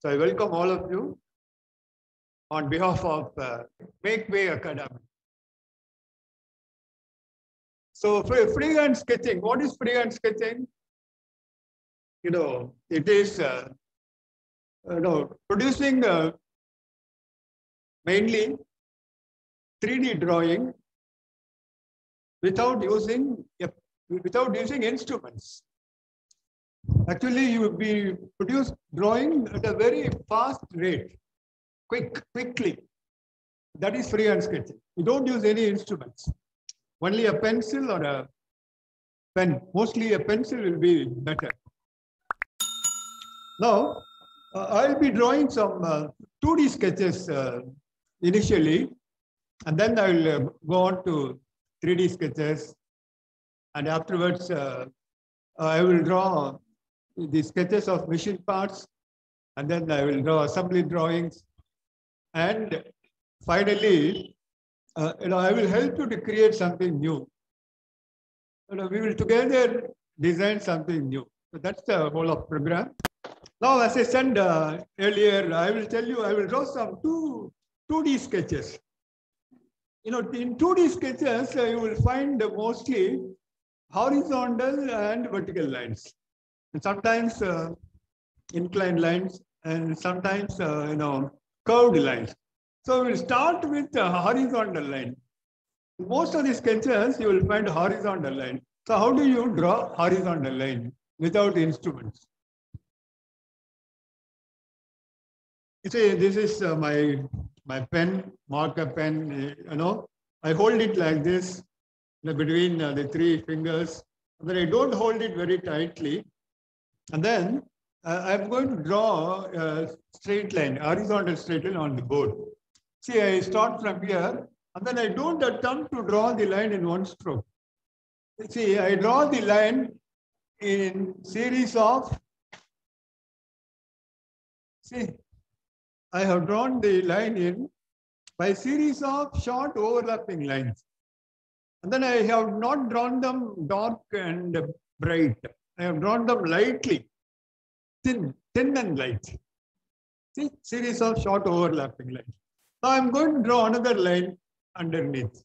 So I welcome all of you on behalf of Make Way Academy. So for freehand sketching, what is freehand sketching? It is producing mainly 3D drawing without using instruments. Actually, you will be produce drawing at a very fast rate, quickly. That is freehand sketching. You don't use any instruments. Only a pencil or a pen. Mostly a pencil will be better. Now, I'll be drawing some 2D sketches initially, and then I will go on to 3D sketches, and afterwards I will draw the sketches of machine parts, and then I will draw assembly drawings, and finally, I will help you to create something new. We will together design something new. So that's the whole of program. Now, as I said earlier, I will draw some 2D sketches. In 2D sketches, you will find mostly horizontal and vertical lines, and sometimes inclined lines, and sometimes curved lines. So we'll start with a horizontal line. Most of the sketches you will find horizontal line. So how do you draw horizontal line without instruments? You see, this is my pen, marker pen. I hold it like this between the 3 fingers. But I don't hold it very tightly. And then I'm going to draw a straight line, horizontal straight line on the board. See, I start from here, and then I don't attempt to draw the line in one stroke. See, I draw the line in series of, I have drawn the line by series of short overlapping lines. And then I have not drawn them dark and bright. I have drawn them lightly, thin and light. See, series of short overlapping lines. Now I'm going to draw another line underneath.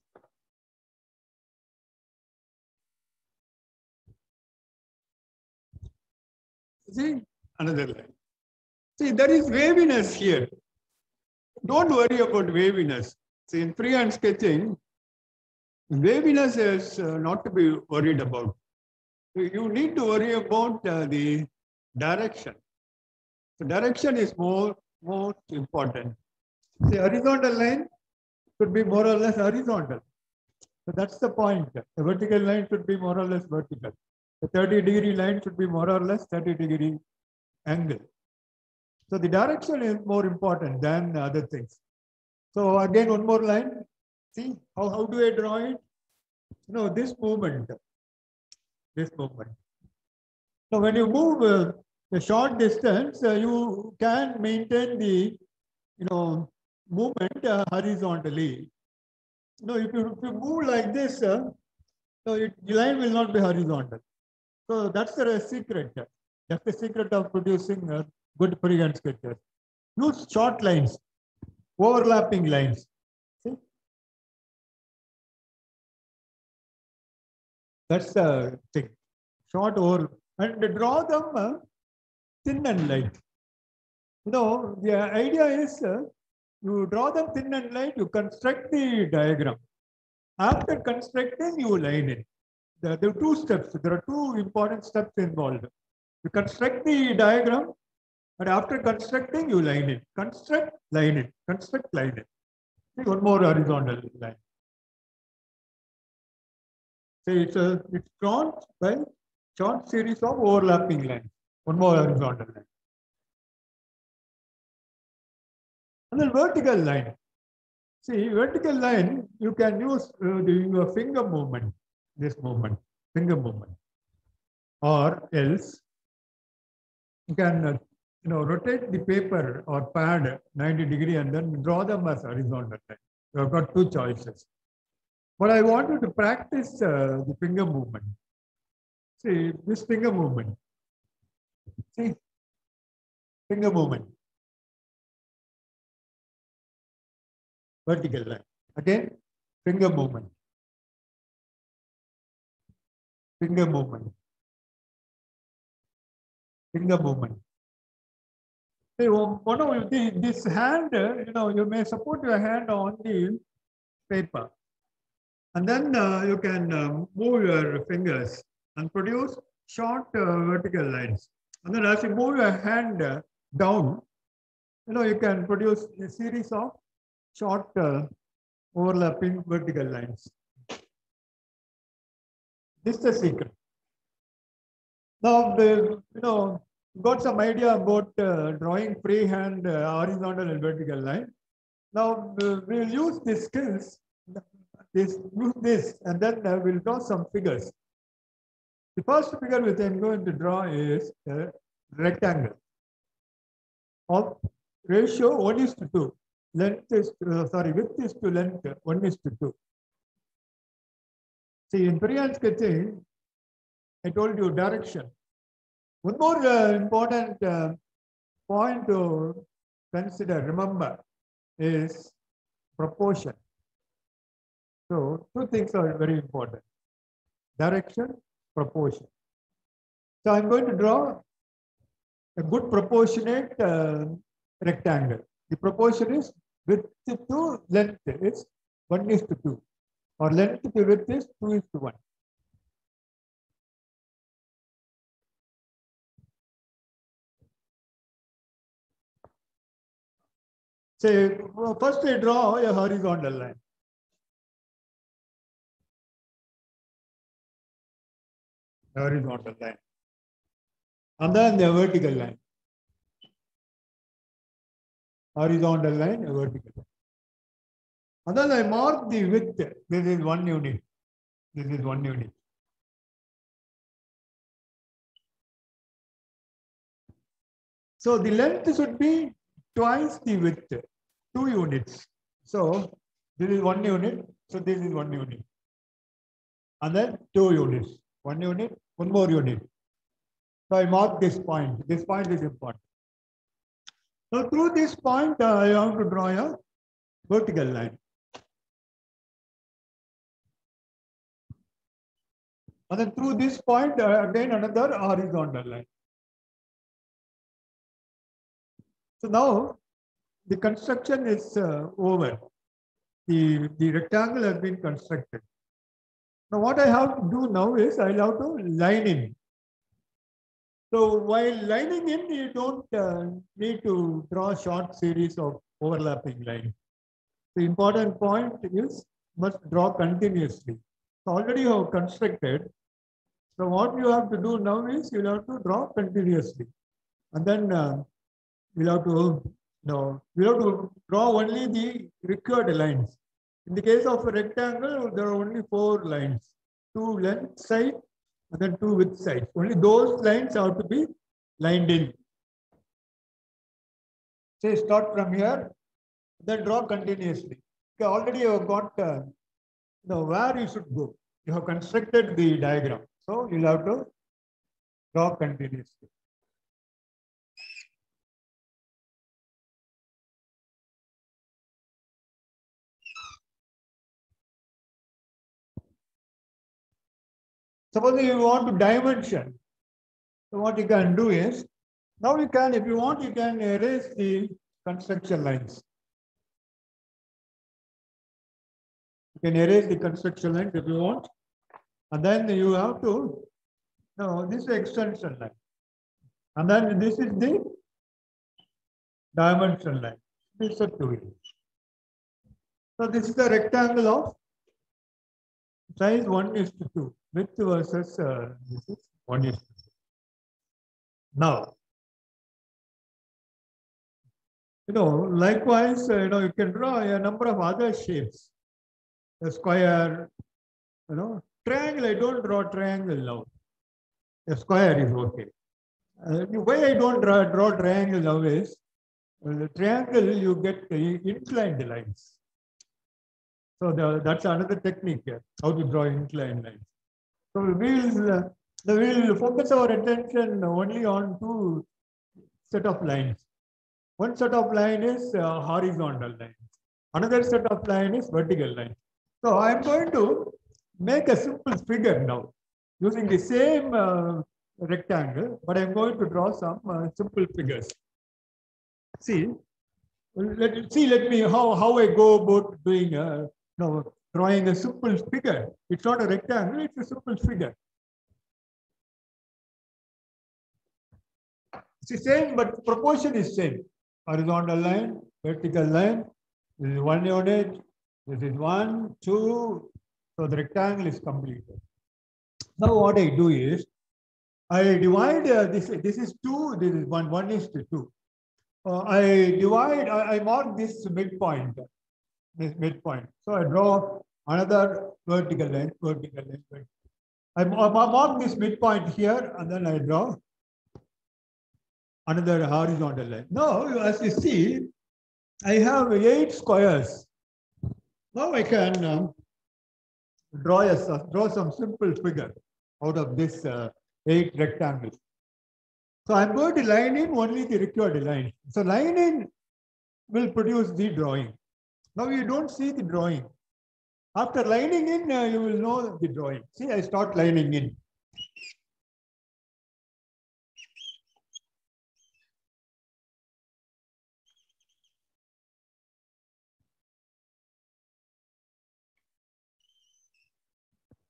See, another line. See, there is waviness here. Don't worry about waviness. See, in freehand sketching, waviness is not to be worried about. You need to worry about the direction. The direction is more important. The horizontal line should be more or less horizontal. So that's the point. The vertical line should be more or less vertical. The 30-degree line should be more or less 30-degree angle. So the direction is more important than other things. So again, one more line. See, how do I draw it? This movement. So when you move a short distance, you can maintain the movement horizontally. If you move like this, the line will not be horizontal. So that's the secret. That's the secret of producing good freehand sketches. Use short lines, overlapping lines. See? That's the thing. Short over, and draw them thin and light. The idea is you draw them thin and light, you construct the diagram. After constructing, you line it. There are 2 steps. There are 2 important steps involved. You construct the diagram, and after constructing, you line it. Construct, line it. Construct, line it. See, one more horizontal line. See, it's drawn by short series of overlapping lines. One more horizontal line. And then vertical line. See, vertical line, you can use your finger movement, this movement, finger movement. Or else, you can rotate the paper or pad 90 degree and then draw them as horizontal line. You have got 2 choices. But I want you to practice the finger movement. See, this finger movement. See, finger movement. vertical line. Again, finger movement. Finger movement. Finger movement. So, one of this hand, you may support your hand on the paper. And then you can move your fingers and produce short vertical lines. And then as you move your hand down, you can produce a series of short overlapping vertical lines. This is the secret. Now, got some idea about drawing freehand horizontal and vertical line. Now, we'll use these skills, use this, and then we'll draw some figures. The first figure which I'm going to draw is a rectangle of ratio 1:2. Width is to length 1:2. See, in freehand sketching, I told you direction. One more important point to consider, remember, is proportion. So, two things are very important: direction, proportion. So, I'm going to draw a good proportionate rectangle. The proportion is width to length is 1:2, or length to width is 2:1. Say, first I draw a horizontal line. Horizontal line. And then the vertical line. Horizontal line, a vertical line. And then I mark the width. This is 1 unit. This is 1 unit. So the length should be twice the width, 2 units. So this is 1 unit. So this is 1 unit. And then 2 units. 1 unit, 1 more unit. So I mark this point. This point is important. So through this point, I have to draw a vertical line. And then through this point, again another horizontal line. So now the construction is over. The rectangle has been constructed. Now what I have to do now is I have to line in. So while lining in, you don't need to draw a short series of overlapping lines. The important point is must draw continuously. So already you have constructed. So what you have to do now is you have to draw continuously. And then we'll have to draw only the required lines. In the case of a rectangle, there are only 4 lines, 2 length side and then 2 width sides. Only those lines have to be lined in. Say start from here, then draw continuously. Okay, already you have got where you should go. You have constructed the diagram. So you'll have to draw continuously. Suppose you want to dimension. So what you can do is, now you can, if you want, you can erase the construction lines. You can erase the construction lines if you want. And then you have to, this is the extension line. And then this is the dimension line. This is 2 units. So this is the rectangle of size 1:2. Width versus this is 1:2. Now, likewise, you can draw a number of other shapes. A square, triangle. I don't draw triangle now. A square is okay. The way I don't draw triangle now is, the triangle you get inclined lines. So that's another technique here, how to draw inclined lines. So we'll focus our attention only on 2 set of lines. One set of line is horizontal line. Another set of line is vertical line. So I am going to make a simple figure now using the same rectangle, but I'm going to draw some simple figures. See, let me how I go about doing drawing a simple figure. It's not a rectangle, it's a simple figure. It's the same, but proportion is same. Horizontal line, vertical line. This is 1 unit. This is 1, 2. So the rectangle is completed. Now what I do is I divide this. This is 2. This is 1. 1 is to 2. I divide. I mark this midpoint. This midpoint. So I draw another vertical line. Vertical line. I mark this midpoint here, and then I draw another horizontal line. Now, as you see, I have 8 squares. Now I can draw some simple figure out of this 8 rectangles. So I'm going to line in only the required line. So line in will produce the drawing. Now you don't see the drawing. After lining in, you will know the drawing. See, I start lining in.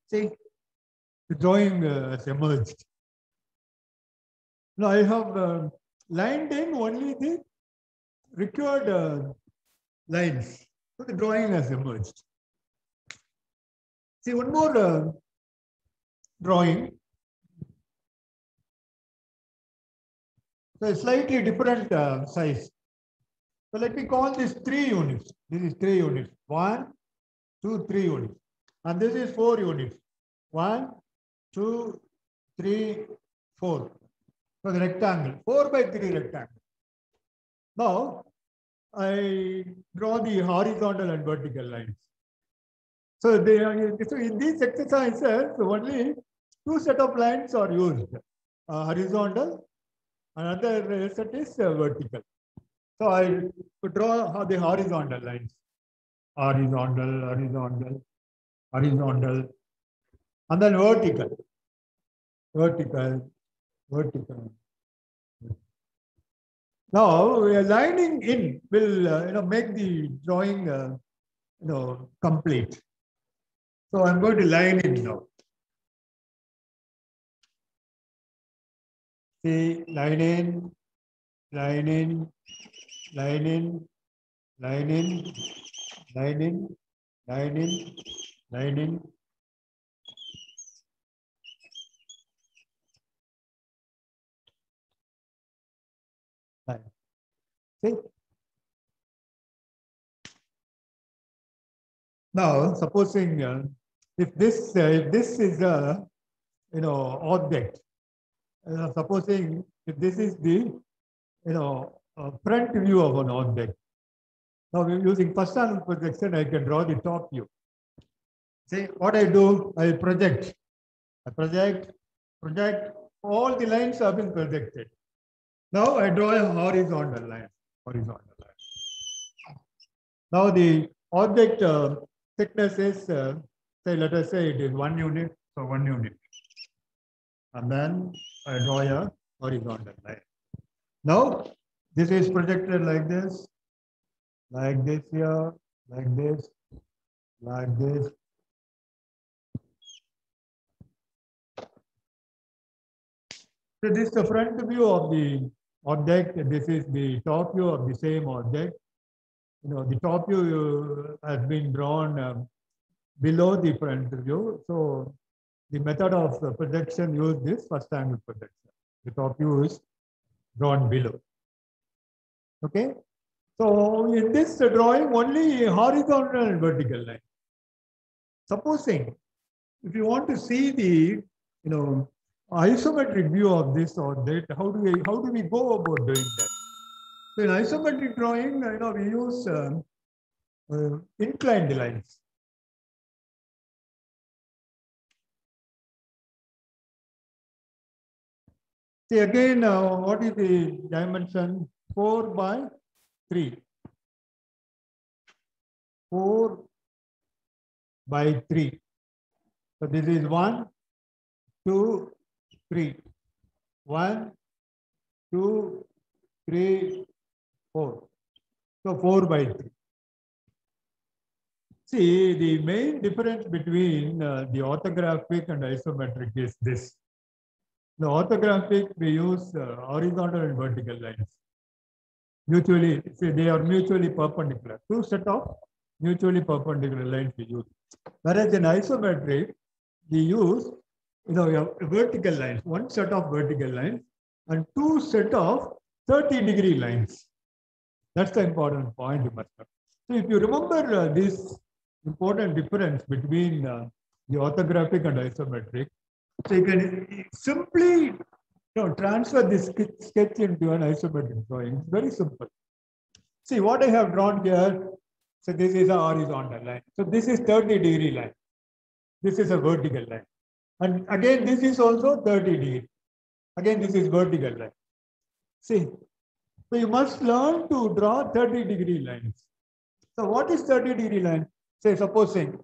See, the drawing has emerged. Now I have lined in only the required lines. So the drawing has emerged. See, one more drawing. So a slightly different size. So let me call this 3 units. This is 3 units. 1, 2, 3 units. And this is 4 units. 1, 2, 3, 4. So the rectangle, 4 by 3 rectangle. Now, I draw the horizontal and vertical lines. So in these exercises, only 2 set of lines are used. Horizontal, another set is vertical. So I draw the horizontal lines. Horizontal, horizontal, horizontal. And then vertical. Vertical, vertical. Now, lining in will make the drawing complete. So I'm going to line in now. See, line in, line in, line in, line in, line in, line in, line in. See? Now, supposing if this is a object, supposing if this is the front view of an object. Now, using first angle projection, I can draw the top view. See what I do? I project. I project. All the lines have been projected. Now I draw a horizontal line. Horizontal line. Now the object thickness is, let us say it is 1 unit. So 1 unit. And then I draw a horizontal line. Now this is projected like this here, like this, like this. So this is the front view of the object. This is the top view of the same object. The top view has been drawn below the front view. So the method of projection used is first angle projection. The top view is drawn below. Okay. So in this drawing, only horizontal and vertical line. Supposing if you want to see the isometric view of this object, how do we go about doing that? So in isometric drawing, we use inclined lines. See again, what is the dimension? 4 by 3. 4 by 3. So this is 1, 2, 3. 1, 2, 3, 4. So 4 by 3. See, the main difference between the orthographic and isometric is this. The orthographic, we use horizontal and vertical lines. Mutually, see, they are mutually perpendicular. Two set of mutually perpendicular lines we use. Whereas in isometric, we use vertical lines, one set of vertical lines and two set of 30-degree lines. That's the important point you must know. So if you remember this important difference between the orthographic and isometric, so you can simply transfer this sketch into an isometric drawing. It's very simple. See what I have drawn here. So this is a horizontal line. So this is 30-degree line. This is a vertical line. And again, this is also 30 degree. Again, this is vertical line. See, so you must learn to draw 30-degree lines. So what is 30-degree line? Say, supposing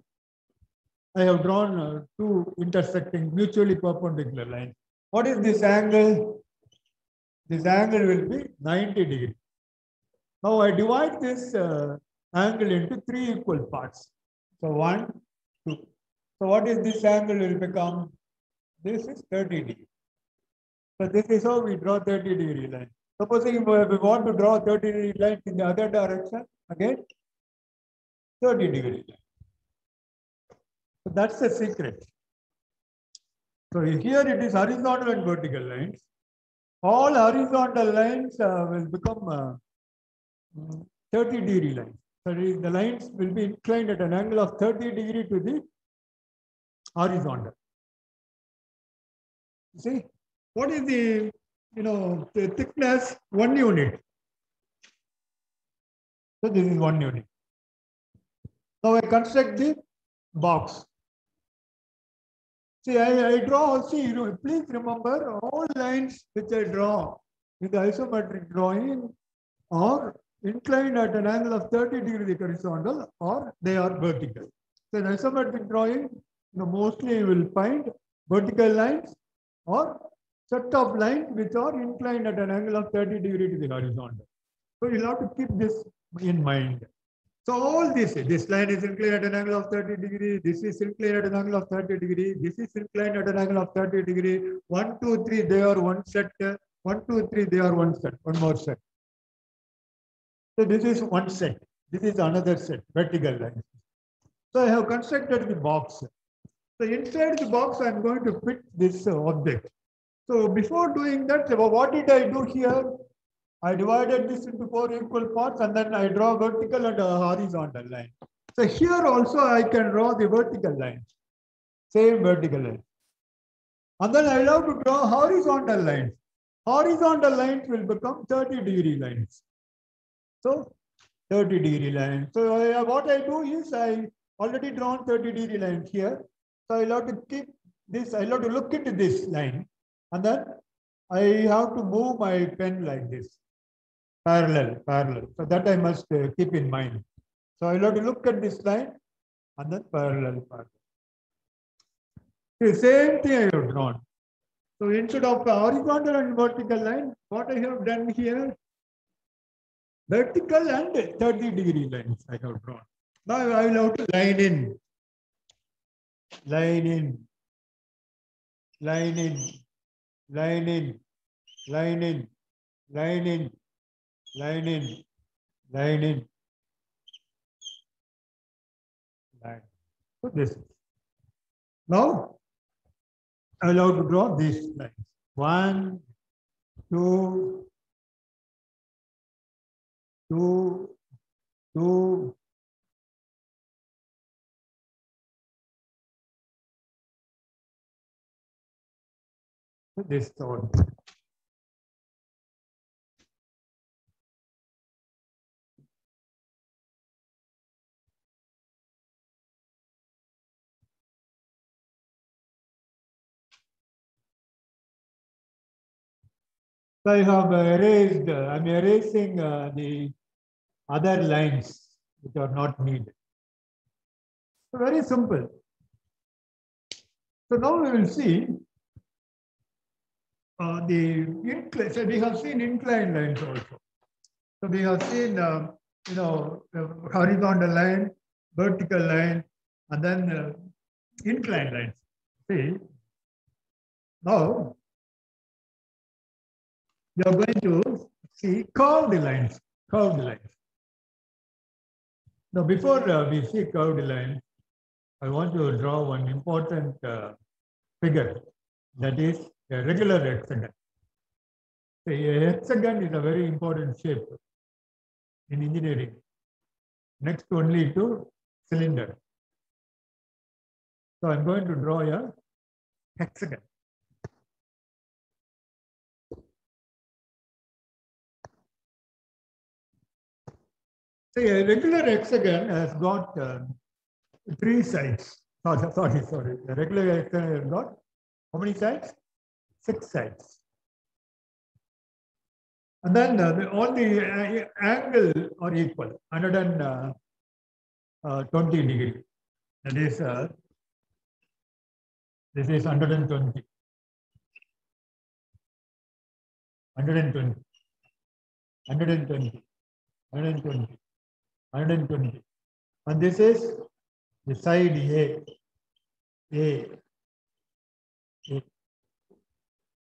I have drawn two intersecting mutually perpendicular lines. What is this angle? This angle will be 90 degrees. Now I divide this angle into 3 equal parts. So 1, 2. So what is this angle will become? This is 30 degrees. So this is how we draw 30-degree line. Supposing we want to draw 30-degree line in the other direction, again 30-degree line. So that's the secret. So here it is horizontal and vertical lines. All horizontal lines will become 30-degree lines. So the lines will be inclined at an angle of 30 degrees to the horizontal. See, what is the the thickness? 1 unit. So this is 1 unit. Now I construct the box. See, I draw. See, please remember all lines which I draw in the isometric drawing are inclined at an angle of 30 degrees horizontal or they are vertical. So in isometric drawing, mostly you will find vertical lines or set of lines which are inclined at an angle of 30 degrees to the horizontal. So you'll have to keep this in mind. So all this line is inclined at an angle of 30 degrees, this is inclined at an angle of 30 degrees, this is inclined at an angle of 30 degrees. 1, 2, 3, they are one set. 1, 2, 3, they are one set, one more set. So this is one set. This is another set, vertical line. So I have constructed the box. So inside the box, I'm going to fit this object. So before doing that, what did I do here? I divided this into 4 equal parts and then I draw vertical and a horizontal line. So here also I can draw the vertical line, same vertical line. And then I have to draw horizontal lines. Horizontal lines will become 30-degree lines. So 30-degree line. So what I do is I already drawn 30-degree line here. So I'll have to keep this, I'll have to look into this line and then I have to move my pen like this. Parallel. So that I must keep in mind. So I'll have to look at this line and then parallel. The same thing I have drawn. So instead of horizontal and vertical line, what I have done here, vertical and 30-degree lines I have drawn. Now I will have to line in, line in, line in, line in, line in, line in, line in, line in, line. So this. Now I will have to draw these lines. 1, 2, 2, 2. This one. So I have erased, I'm erasing the other lines which are not needed. So very simple. So now we will see the incline. So we have seen inclined lines also. So we have seen, horizontal line, vertical line, and then inclined lines. See, now we are going to see curved lines. Curved lines. Now, before we see curved lines, I want to draw one important figure, that is a regular hexagon. So a hexagon is a very important shape in engineering, next only to cylinder. So I'm going to draw a hexagon. So a regular hexagon has got 3 sides. Sorry. A regular hexagon has got how many sides? 6 sides. And then all the angle are equal, 120 degree. That is, this is 120. 120. 120. 120. 120. And this is the side A.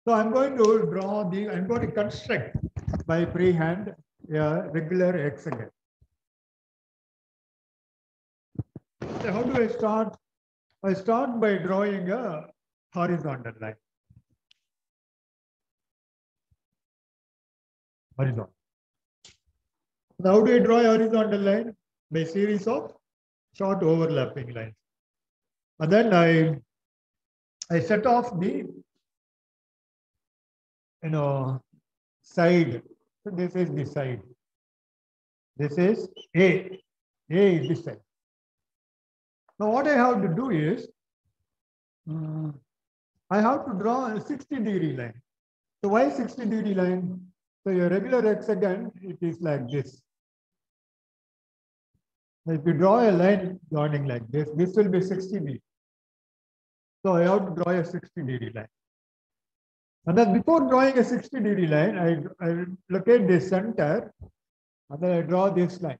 So I'm going to I'm going to construct by freehand a regular hexagon. So how do I start? I start by drawing a horizontal line. Horizontal. Now how do I draw a horizontal line? By series of short overlapping lines. And then I set off the side. So this is the side. This is A. A is this side. Now what I have to do is, I have to draw a 60-degree line. So why 60-degree line? So your regular hexagon, it is like this. Now if you draw a line joining like this will be 60 degree. So I have to draw a 60-degree line. And then before drawing a 60-degree line, I locate the center, and then I draw this line.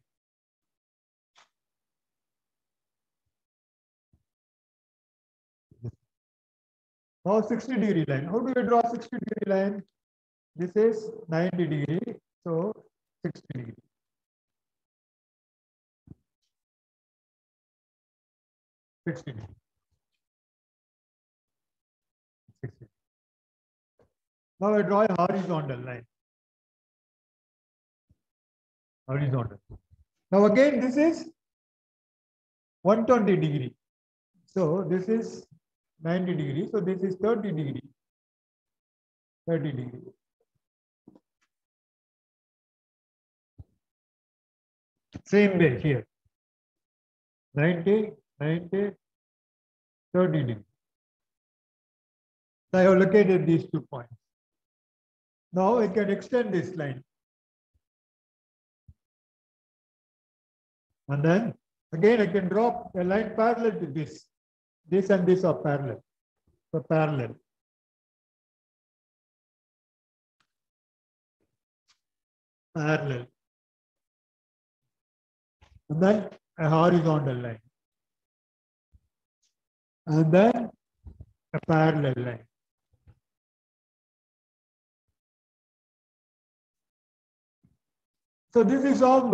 Now 60-degree line. How do I draw 60-degree line? This is 90 degree, so 60 degree. 60 degree. 60. Now I draw a horizontal line. Horizontal. Now again, this is 120 degree. So this is 90 degree. So this is 30 degree. 30 degree. Same way here. 90, 90, 30 degree. So I have located these 2 points. Now I can extend this line. And then again I can draw a line parallel to this. This and this are parallel. So parallel. Parallel. And then a horizontal line. And then a parallel line. So this is how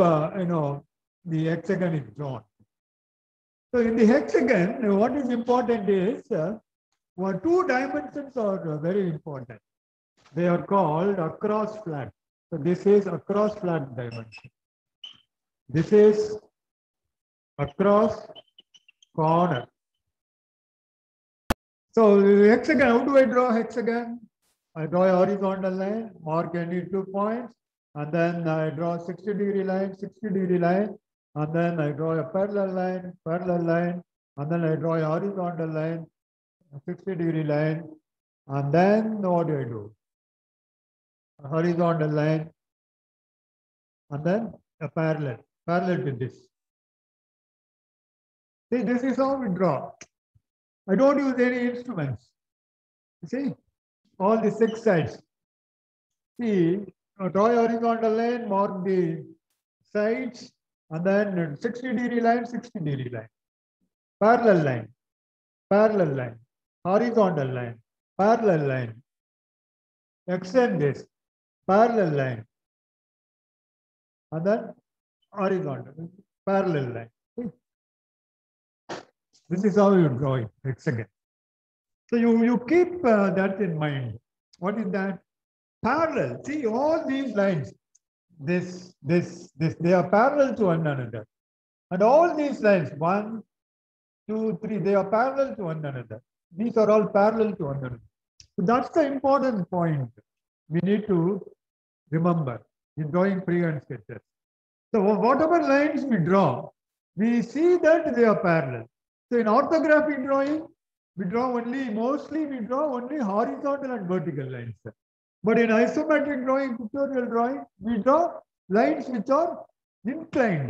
the hexagon is drawn. So in the hexagon, what is important is 2 dimensions are very important. They are called across flat. So this is across flat dimension. This is across corner. So hexagon, how do I draw hexagon? I draw a horizontal line, mark any 2 points, and then I draw 60-degree line, 60-degree line, and then I draw a parallel line, and then I draw a horizontal line, a 60-degree line, and then what do I do? A horizontal line, and then a parallel to this. See, this is how we draw. I don't use any instruments. You see, all the 6 sides. See, draw a horizontal line, mark the sides, and then 60-degree line, 60-degree line. Parallel line, horizontal line, parallel line. Extend this, parallel line, and then horizontal, parallel line. See? This is how you draw it, hexagon. So you keep that in mind. What is that? Parallel. See, all these lines, this, they are parallel to one another. And all these lines, 1, 2, 3, they are parallel to one another. These are all parallel to one another. So that's the important point we need to remember in drawing freehand sketches. So whatever lines we draw, we see that they are parallel. So in orthographic drawing, mostly we draw only horizontal and vertical lines. But in isometric drawing, pictorial drawing, we draw lines which are inclined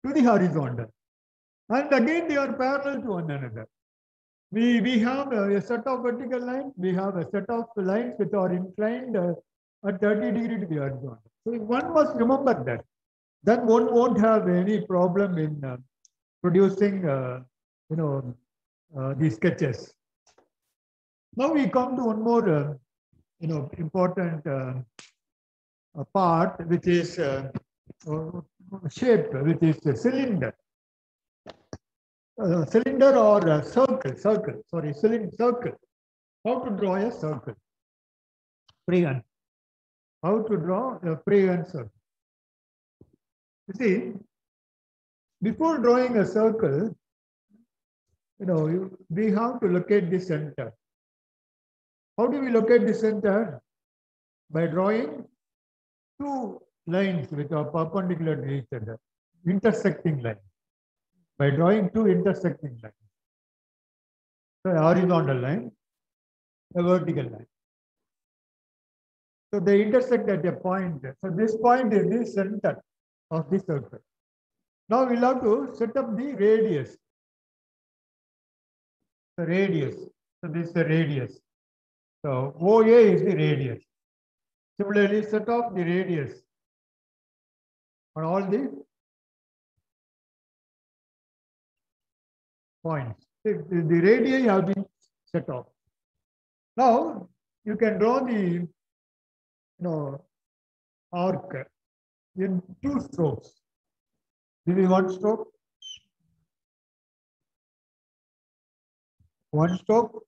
to the horizontal. And again, they are parallel to one another. We have a set of vertical lines, we have a set of lines which are inclined at 30 degrees to the horizontal. So one must remember that. Then one won't have any problem in producing, these sketches. Now we come to one more, important part, which is shape, which is a cylinder. Cylinder or circle. How to draw a circle? Freehand. How to draw a freehand circle? You see, before drawing a circle, we have to locate the center. How do we locate the center? By drawing 2 lines which are perpendicular to each other, intersecting lines. By drawing 2 intersecting lines. So a horizontal line, a vertical line. So they intersect at a point. So this point is the center of the circle. Now we'll have to set up the radius. The radius. So this is the radius. So OA is the radius. Similarly, set off the radius on all the points. The radii have been set off. Now you can draw the arc in 2 strokes. This is 1 stroke. 1 stroke.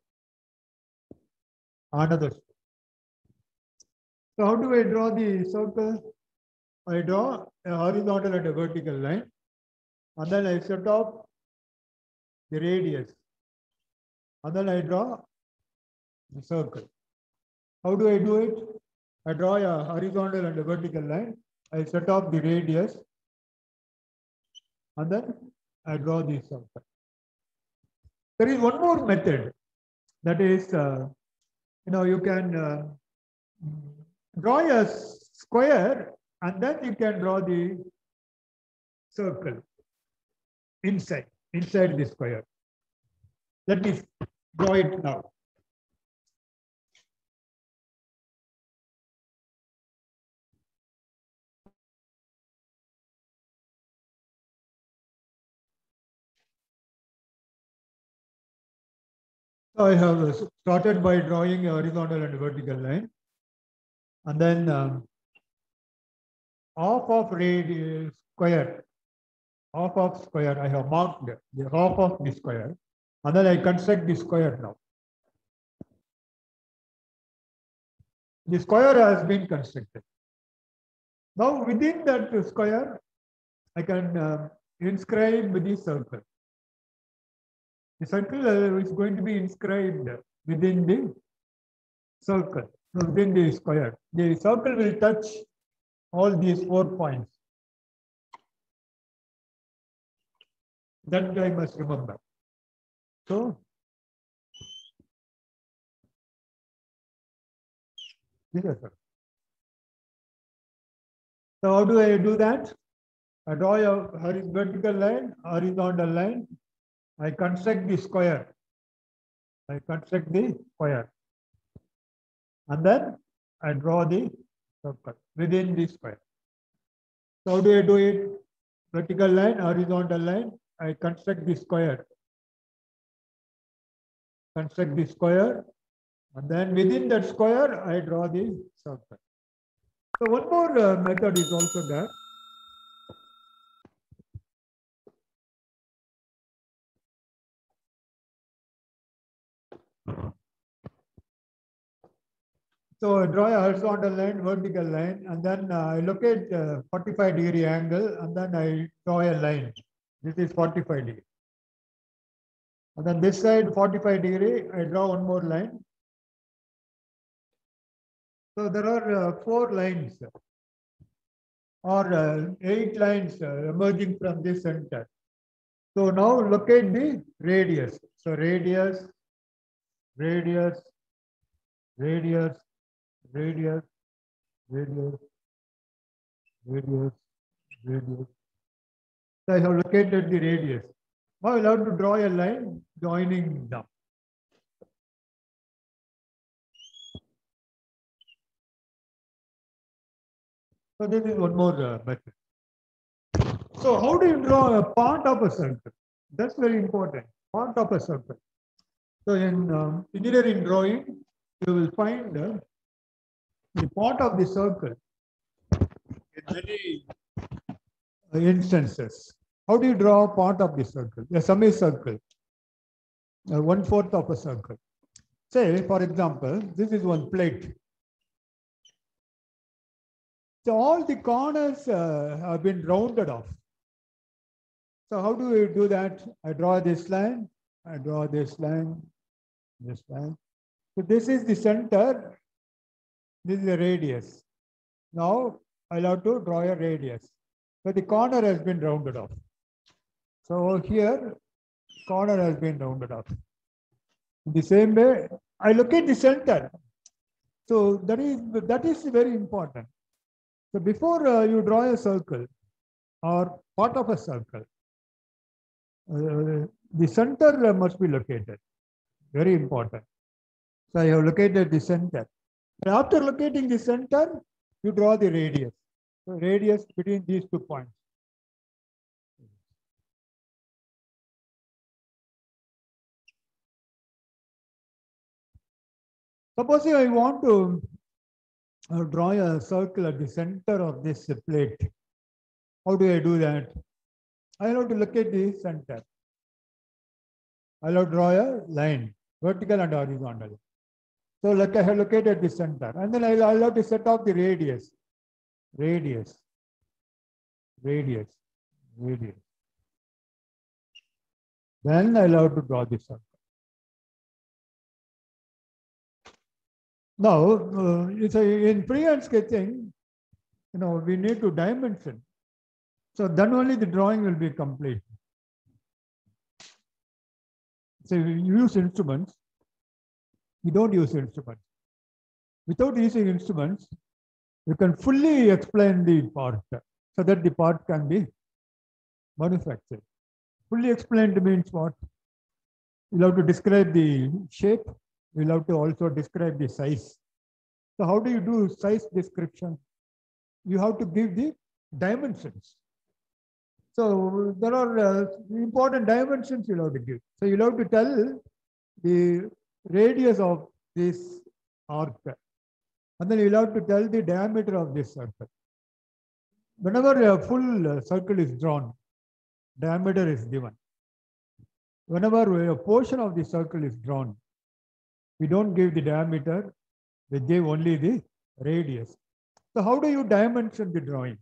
Another stroke. So how do I draw the circle? I draw a horizontal and a vertical line, and then I set off the radius, and then I draw the circle. How do I do it? I draw a horizontal and a vertical line. I set off the radius, and then I draw the circle. There is one more method. That is, you can draw a square, and then you can draw the circle inside the square. Let me draw it now. So I have started by drawing a horizontal and vertical line, and then half of radius square, I have marked the half of the square, and then I construct the square now. The square has been constructed. Now within that square, I can inscribe the circle. The circle is going to be inscribed within the circle, within the square. The circle will touch all these 4 points. That I must remember. So, yes, sir. So how do I do that? I draw a vertical line, horizontal line, I construct the square. I construct the square. And then I draw the circle within the square. So how do I do it? Vertical line, horizontal line. I construct the square. Construct the square. And then within that square, I draw the circle. So one more method is also there. So I draw a horizontal line, vertical line, and then I locate 45-degree angle, and then I draw a line. This is 45 degree. And then this side 45 degree, I draw one more line. So there are 4 lines or 8 lines emerging from this center. So now locate the radius. So radius, radius, radius, radius, radius, radius, radius. So I have located the radius. Now I will have to draw a line joining them. So this is one more method. So how do you draw a part of a circle? That's very important. Part of a circle. So in engineering drawing, you will find the part of the circle in many instances. How do you draw a part of the circle? A semicircle, 1/4 of a circle. Say, for example, this is one plate. So all the corners have been rounded off. So how do we do that? I draw this line, I draw this line, this line. So this is the center, this is the radius. Now I'll have to draw a radius. So the corner has been rounded off. So here, corner has been rounded off. In the same way, I locate the center. So that is very important. So before you draw a circle or part of a circle, the center must be located. Very important. So I have located the center. And after locating the center, you draw the radius. So radius between these 2 points. Supposing I want to draw a circle at the center of this plate. How do I do that? I have to locate the center. I will draw a line, vertical and horizontal. So like I have located the center, and then I'll have to set off the radius, radius, radius, radius. Then I'll have to draw the circle. Now, in freehand sketching, we need to dimension. So then only the drawing will be complete. So we use instruments. We don't use instruments. Without using instruments, you can fully explain the part so that the part can be manufactured. Fully explained means what? You'll have to describe the shape. You'll have to also describe the size. So how do you do size description? You have to give the dimensions. So there are important dimensions you'll have to give. So you'll have to tell the radius of this arc. And then you'll have to tell the diameter of this circle. Whenever a full circle is drawn, diameter is given. Whenever a portion of the circle is drawn, we don't give the diameter, we give only the radius. So how do you dimension the drawing?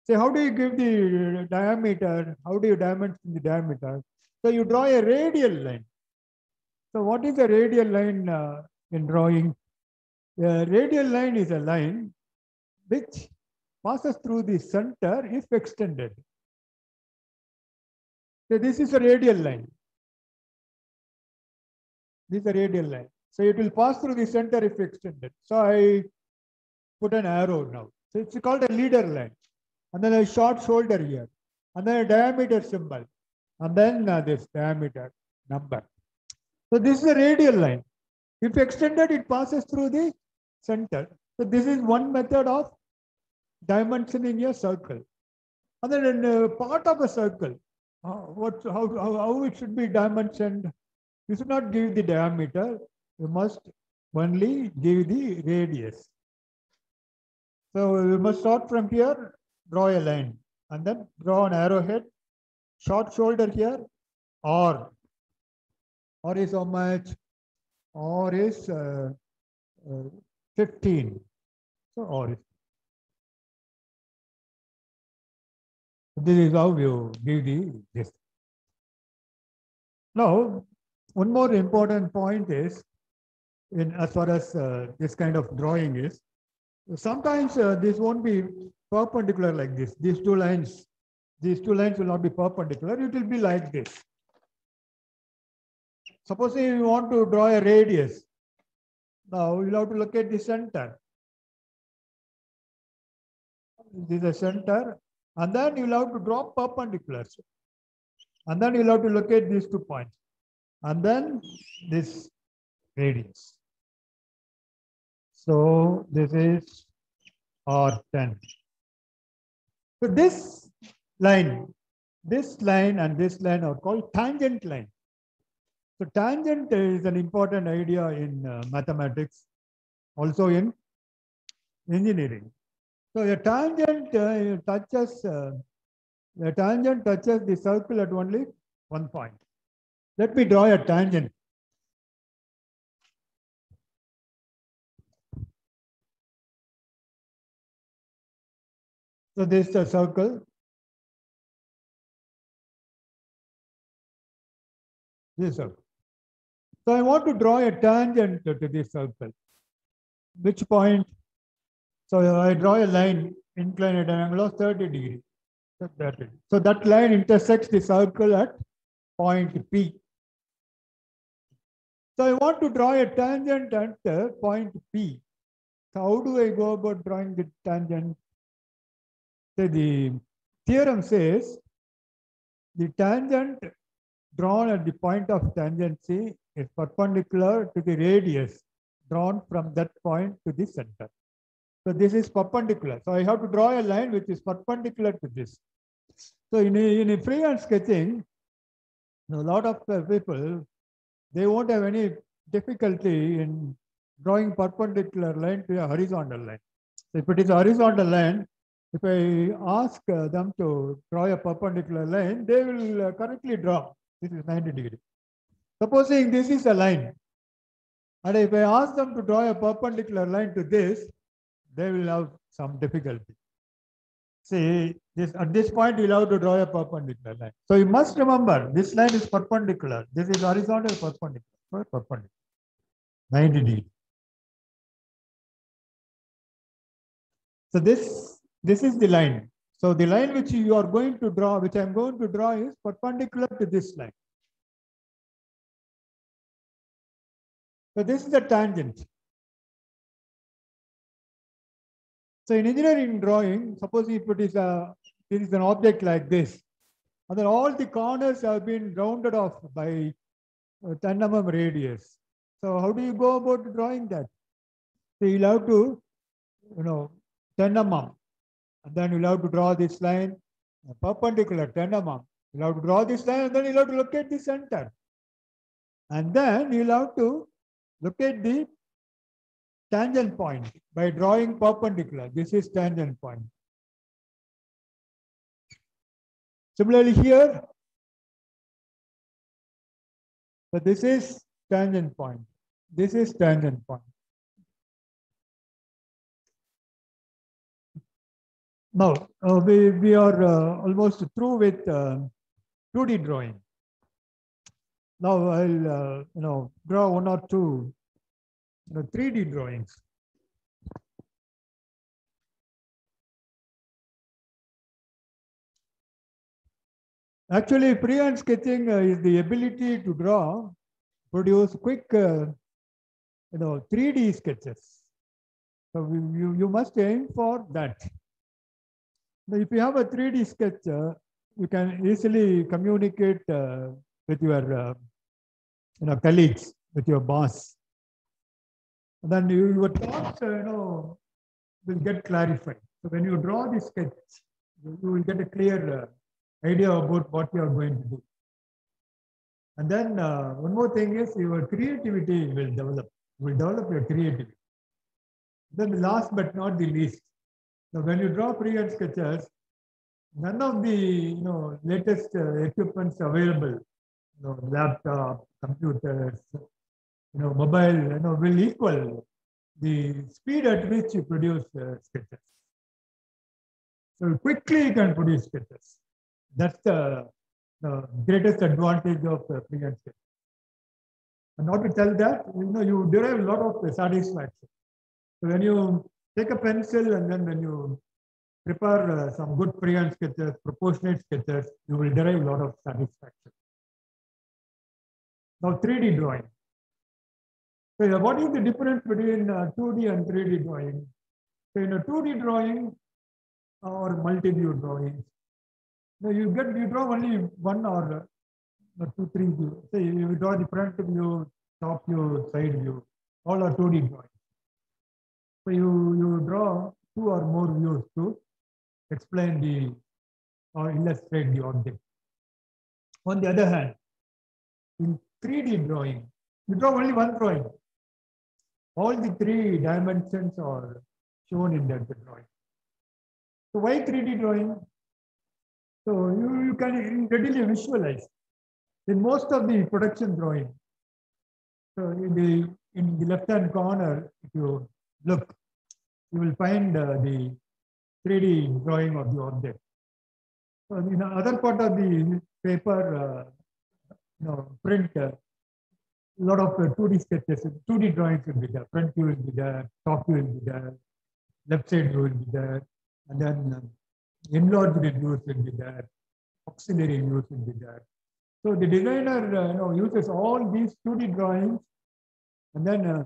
Say, how do you give the diameter? How do you dimension the diameter? So you draw a radial line. So what is a radial line in drawing? A radial line is a line which passes through the center if extended. So this is a radial line. This is a radial line. So it will pass through the center if extended. So I put an arrow now. So it's called a leader line. And then a short shoulder here. And then a diameter symbol. and then this diameter number. So this is a radial line. If extended, it passes through the center. So this is one method of dimensioning a circle. And then in part of a circle, how it should be dimensioned? You should not give the diameter. You must only give the radius. So you must start from here, draw a line, and then draw an arrowhead, short shoulder here, R. R is how much? R is 15. So R is. This is how you give this. Now, one more important point is, as far as this kind of drawing is, sometimes this won't be perpendicular like this. These two lines will not be perpendicular. It will be like this. Suppose you want to draw a radius. Now you'll have to look at the center. This is the center. And then you'll have to draw perpendiculars. And then you'll have to look at these 2 points. And then this radius. So this is R10. So this line and this line are called tangent line. So tangent is an important idea in mathematics, also in engineering. So a tangent touches the circle at only one point. Let me draw a tangent. So this is a circle. This circle. So I want to draw a tangent to this circle. Which point? So I draw a line inclined at an angle of 30 degrees. So that line intersects the circle at point P. So I want to draw a tangent at point P. So how do I go about drawing the tangent? So the theorem says the tangent drawn at the point of tangency is perpendicular to the radius drawn from that point to the center. So this is perpendicular. So I have to draw a line which is perpendicular to this. So in a freehand sketching, a lot of people, they won't have any difficulty in drawing perpendicular line to a horizontal line. So if it is a horizontal line, if I ask them to draw a perpendicular line, they will correctly draw. This is 90 degrees. Supposing this is a line, and if I ask them to draw a perpendicular line to this, they will have some difficulty. See, at this point, you'll have to draw a perpendicular line. So you must remember, this line is perpendicular. This is horizontal perpendicular. 90 degrees. So this is the line. So the line which you are going to draw, which I'm going to draw, is perpendicular to this line. So this is the tangent. So in engineering drawing, suppose if it is an object like this, and then all the corners have been rounded off by 10 mm radius. So how do you go about drawing that? So you'll have to, 10 mm, and then you'll have to draw this line perpendicular 10 mm. You'll have to draw this line, and then you'll have to look at the center. And then you'll have to look at the tangent point by drawing perpendicular. This is tangent point. Similarly here, so this is tangent point. This is tangent point. Now, we are almost through with 2D drawing. Now I'll draw one or two 3D drawings. Actually, freehand sketching is the ability to produce quick 3D sketches. So you must aim for that. Now, if you have a 3D sketch, you can easily communicate with your colleagues, with your boss. And then your thoughts will get clarified. So when you draw this sketch, you will get a clear idea about what you are going to do. And then one more thing is your creativity will develop. You will develop your creativity. Then last but not the least, now when you draw freehand sketches, none of the latest equipments available, laptop, computers, mobile, will equal the speed at which you produce sketches. So quickly you can produce sketches. That's the greatest advantage of freehand sketch. And not to tell that, you derive a lot of satisfaction. So when you take a pencil and then when you prepare some good freehand sketches, proportionate sketches, you will derive a lot of satisfaction. Now 3D drawing. So what is the difference between 2D and 3D drawing? So in a 2D drawing or multi-view drawing, you draw only one or two, three views. So you draw the front view, top view, side view, all are 2D drawings. So you draw two or more views to explain or illustrate the object. On the other hand, in 3D drawing, you draw only one drawing. All the three dimensions are shown in that drawing. So why 3D drawing? So you can readily visualize. In most of the production drawing, so in the left-hand corner, if you look, you will find the 3D drawing of the object. So in the other part of the paper, print, a lot of 2D sketches, 2D drawings will be there. Front view will be there, top view will be there, left side view will be there, and then enlarged views will be there, auxiliary views will be there. So the designer uses all these 2D drawings, and then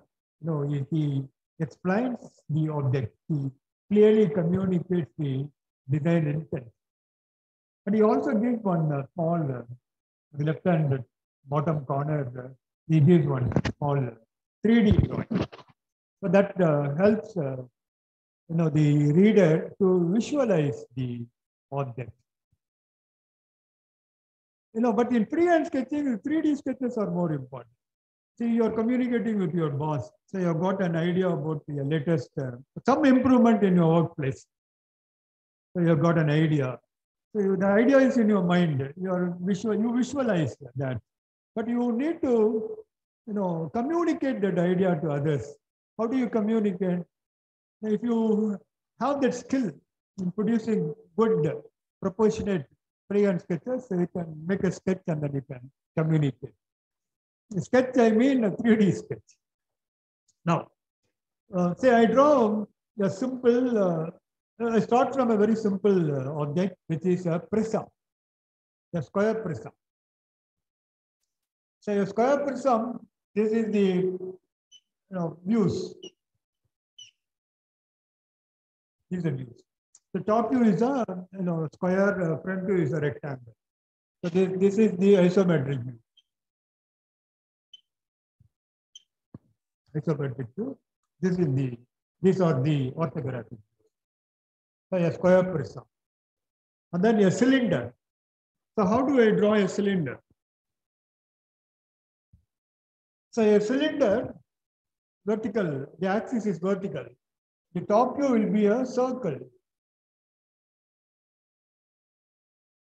he explains the object. He clearly communicates the design intent. But he also gives one small left-hand bottom corner. He gives one small 3D drawing. So that helps the reader to visualize the object. But in freehand sketching, 3D sketches are more important. See, you're communicating with your boss. So you've got an idea about the latest, some improvement in your workplace. So you've got an idea. So the idea is in your mind. You visualize that. But you need to, communicate that idea to others. How do you communicate? If you have that skill in producing good, proportionate freehand sketches, so you can make a sketch and then you can communicate. Sketch, I mean a 3D sketch. Now, say I draw a simple, I start from a very simple object, which is a prism, a square prism. So a square prism, this is the views. These are views. The top view is a square, front view is a rectangle. So this is the isometric view. Isometric view. These are the orthographic views. So a square prism. And then a cylinder. So how do I draw a cylinder? So a cylinder, vertical, the axis is vertical. The top view will be a circle.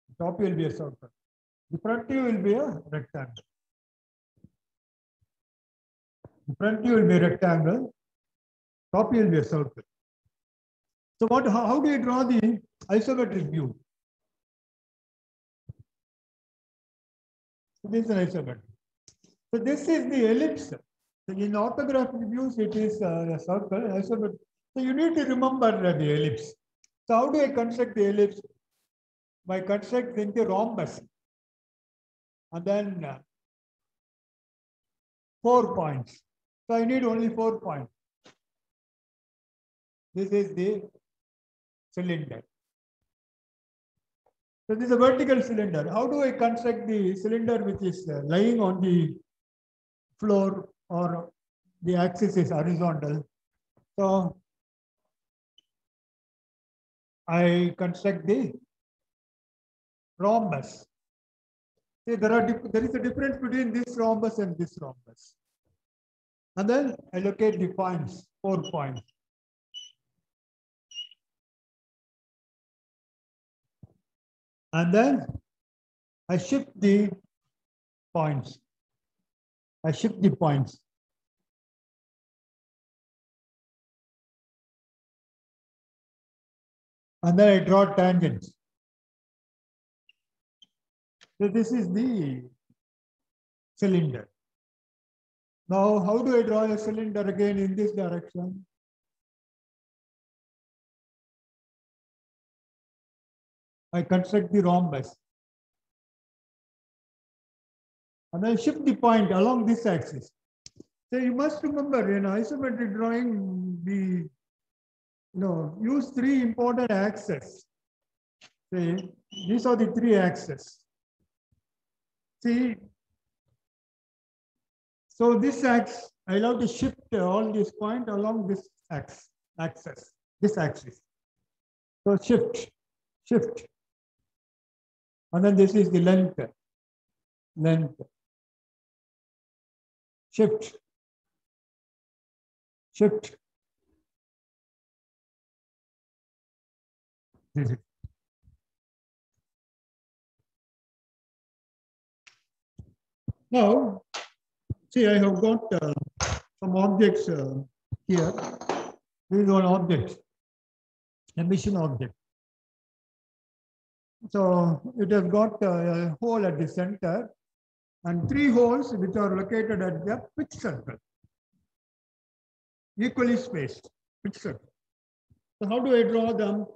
The top view will be a circle. The front view will be a rectangle. The front view will be a rectangle. Top view will be a circle. So how do you draw the isometric view? So this is an isometric. So this is the ellipse. So in orthographic views, it is a circle. Isometric. So you need to remember the ellipse. So how do I construct the ellipse? By constructing the rhombus. And then 4 points. So I need only 4 points. This is the cylinder. So this is a vertical cylinder. How do I construct the cylinder which is lying on the floor or the axis is horizontal? So I construct the rhombus. See, there is a difference between this rhombus and this rhombus. And then I locate the points, 4 points. And then I shift the points. I shift the points. And then I draw tangents. So this is the cylinder. Now, how do I draw a cylinder again in this direction? I construct the rhombus. And I shift the point along this axis. So you must remember in isometric drawing, we use 3 important axes. See, these are the 3 axes. See, so this axis, I allow to shift all these points along this axis, this axis. So shift. And then this is the length. Shift. This is. Now, see, I have got some objects here. This is one object, emission object. So it has got a hole at the center and 3 holes which are located at the pitch circle, equally spaced pitch circle. So how do I draw them?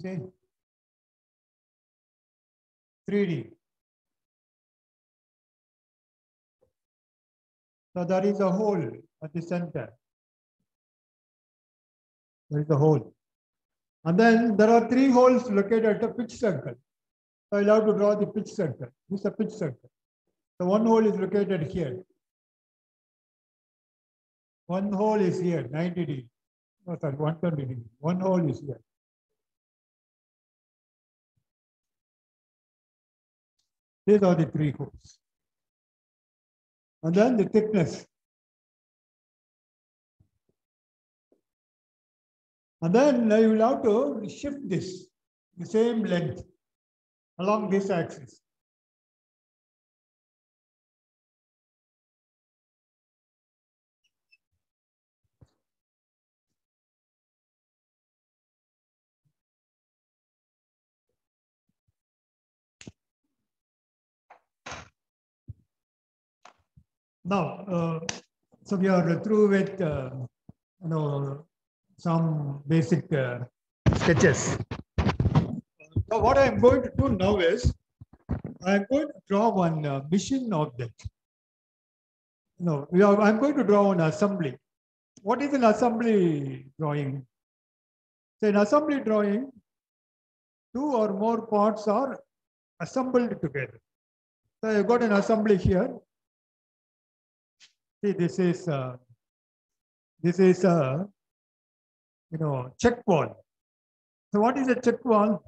See, 3D. So there is a hole at the center. There is a hole. And then there are 3 holes located at the pitch circle. So I'll have to draw the pitch circle. This is a pitch circle. So one hole is located here. One hole is here, 90 degrees. Oh, sorry, 120 degrees. One hole is here. These are the 3 holes. And then the thickness. And then I will have to shift this, the same length, along this axis. Now, so we are through with some basic sketches. So what I am going to do now is I am going to draw one machine object. I'm going to draw an assembly. What is an assembly drawing? So in assembly drawing, 2 or more parts are assembled together. So I've got an assembly here. See, this is check valve. So what is a check valve?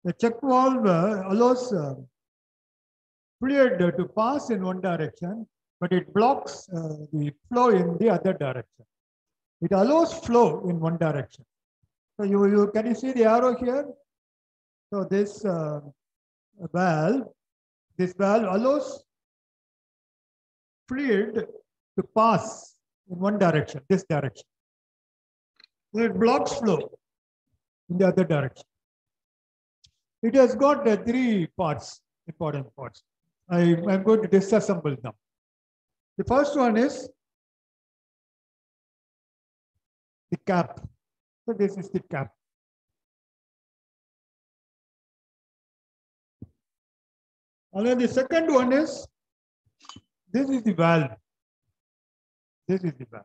The check valve allows fluid to pass in one direction, but it blocks the flow in the other direction. It allows flow in one direction. So can you see the arrow here? So this valve allows fluid to pass in one direction, this direction. So it blocks flow in the other direction. It has got 3 parts, important parts. I'm going to disassemble them. The first one is the cap. So this is the cap. And then the second one is This is the valve. This is the valve.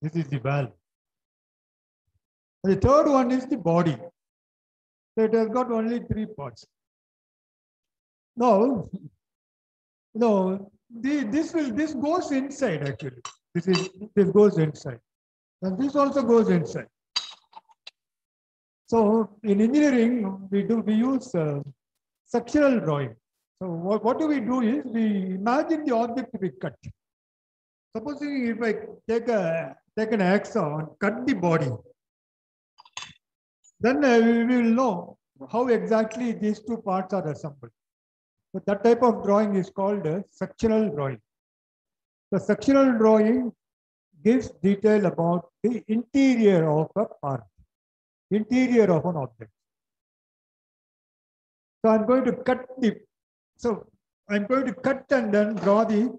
This is the valve. The third one is the body. So it has got only 3 parts. Now, this goes inside actually. This goes inside, and this also goes inside. So in engineering, we use sectional drawing. So what do we do is we imagine the object to be cut. Supposing if I take an hacksaw and cut the body, then we will know how exactly these 2 parts are assembled. So that type of drawing is called a sectional drawing. The sectional drawing gives detail about the interior of a part, interior of an object. So I'm going to cut and then draw the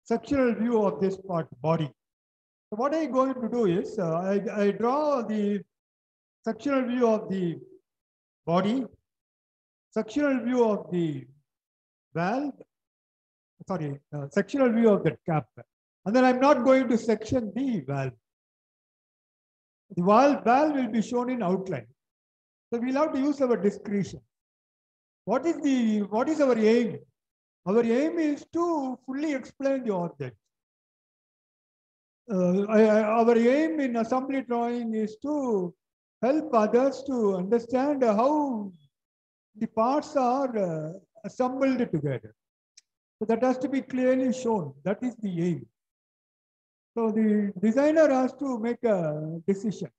sectional view of this part, body. So what I'm going to do is I draw the sectional view of the body, sectional view of the valve, sectional view of the cap. And then I'm not going to section the valve. The valve will be shown in outline. So we'll have to use our discretion. What is our aim? Our aim is to fully explain the object. Our aim in assembly drawing is to help others to understand how the parts are assembled together. So that has to be clearly shown. That is the aim. So the designer has to make a decision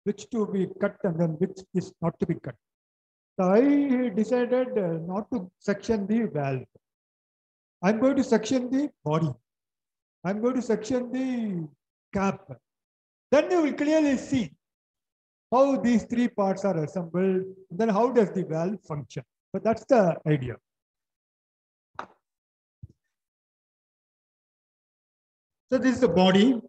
which to be cut and then which is not to be cut. So I decided not to section the valve. I'm going to section the body. I'm going to section the cap. Then you will clearly see how these 3 parts are assembled. Then how does the valve function? So that's the idea. So this is the body.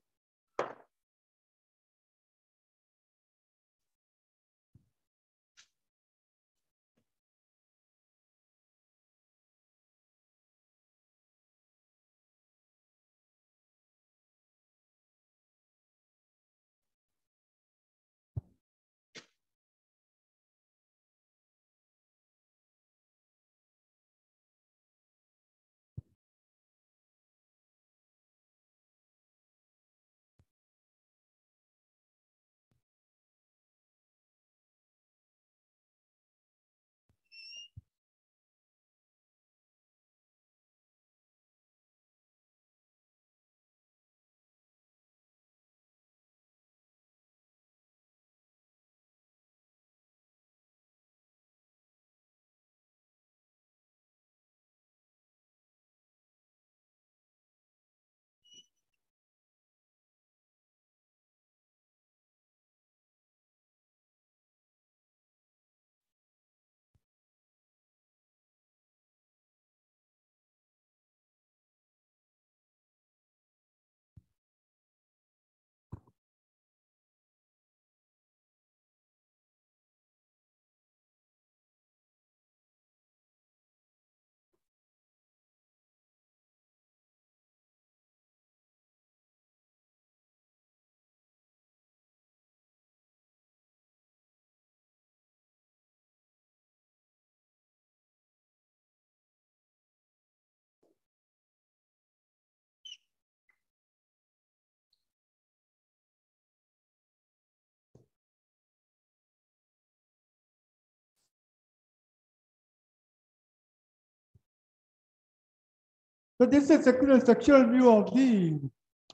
So this is a sectional view of the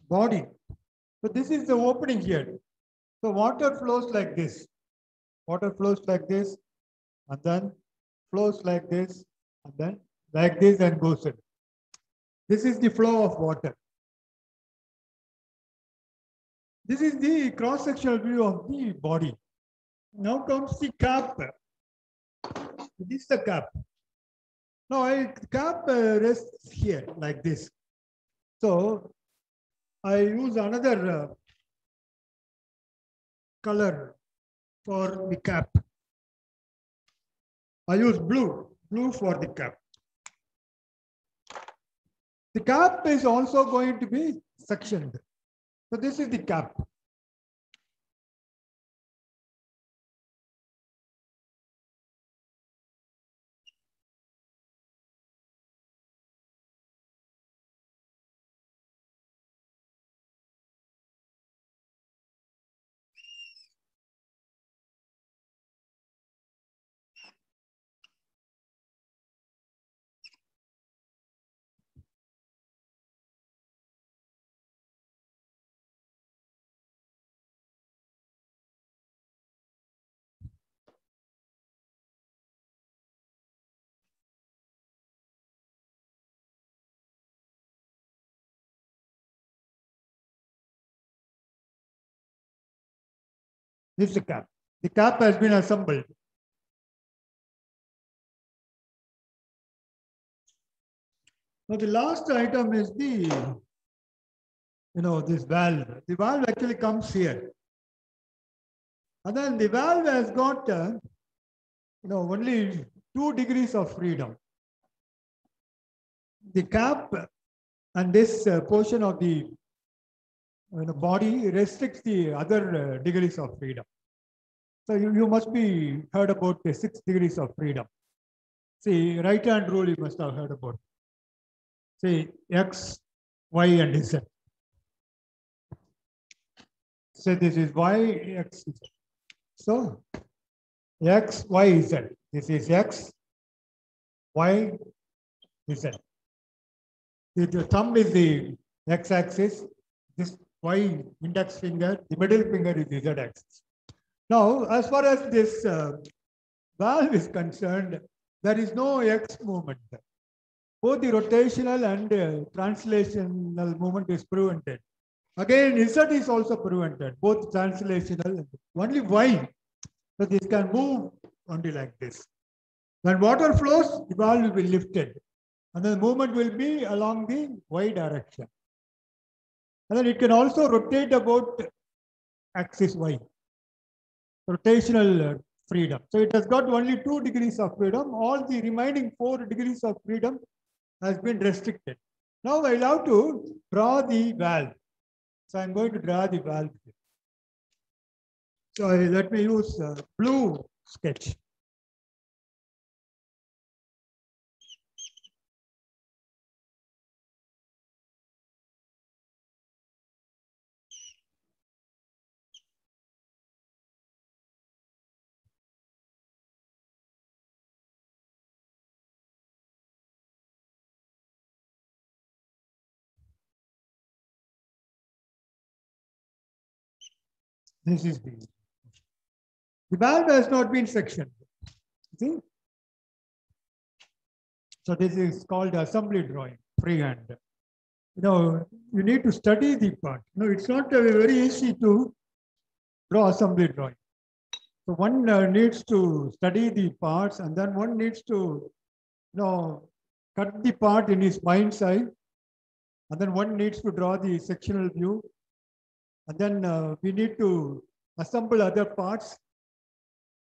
body. So this is the opening here. So water flows like this. Water flows like this, and then flows like this, and then like this and goes in. This is the flow of water. This is the cross-sectional view of the body. Now comes the cap. This is the cap. Now cap rests here like this. So I use another color for the cap. I use blue for the cap. The cap is also going to be sectioned. So this is the cap. This is the cap. The cap has been assembled. Now the last item is this valve. The valve actually comes here. And then the valve has got, only 2 degrees of freedom. The cap and this portion of the body restricts the other degrees of freedom. So you must be heard about the 6 degrees of freedom. See, right-hand rule you must have heard about. See, X, Y, and Z. So this is Y, X, Z. So X, Y, Z. This is X, Y, Z. The thumb is the X-axis. This Y index finger, the middle finger is the Z-axis. Now, as far as this valve is concerned, there is no X movement. Both the rotational and translational movement is prevented. Again, Z is also prevented, both translational and only Y. So this can move only like this. When water flows, the valve will be lifted. And the movement will be along the Y direction. And then it can also rotate about axis Y. Rotational freedom. So it has got only 2 degrees of freedom. All the remaining 4 degrees of freedom has been restricted. Now I have to draw the valve. So I'm going to draw the valve here. So let me use blue sketch. This is the valve has not been sectioned. See? So this is called assembly drawing, freehand. You need to study the part. It's not very easy to draw assembly drawing. So one needs to study the parts, and then one needs to, cut the part in his mind's eye, and then one needs to draw the sectional view, and then we need to assemble other parts.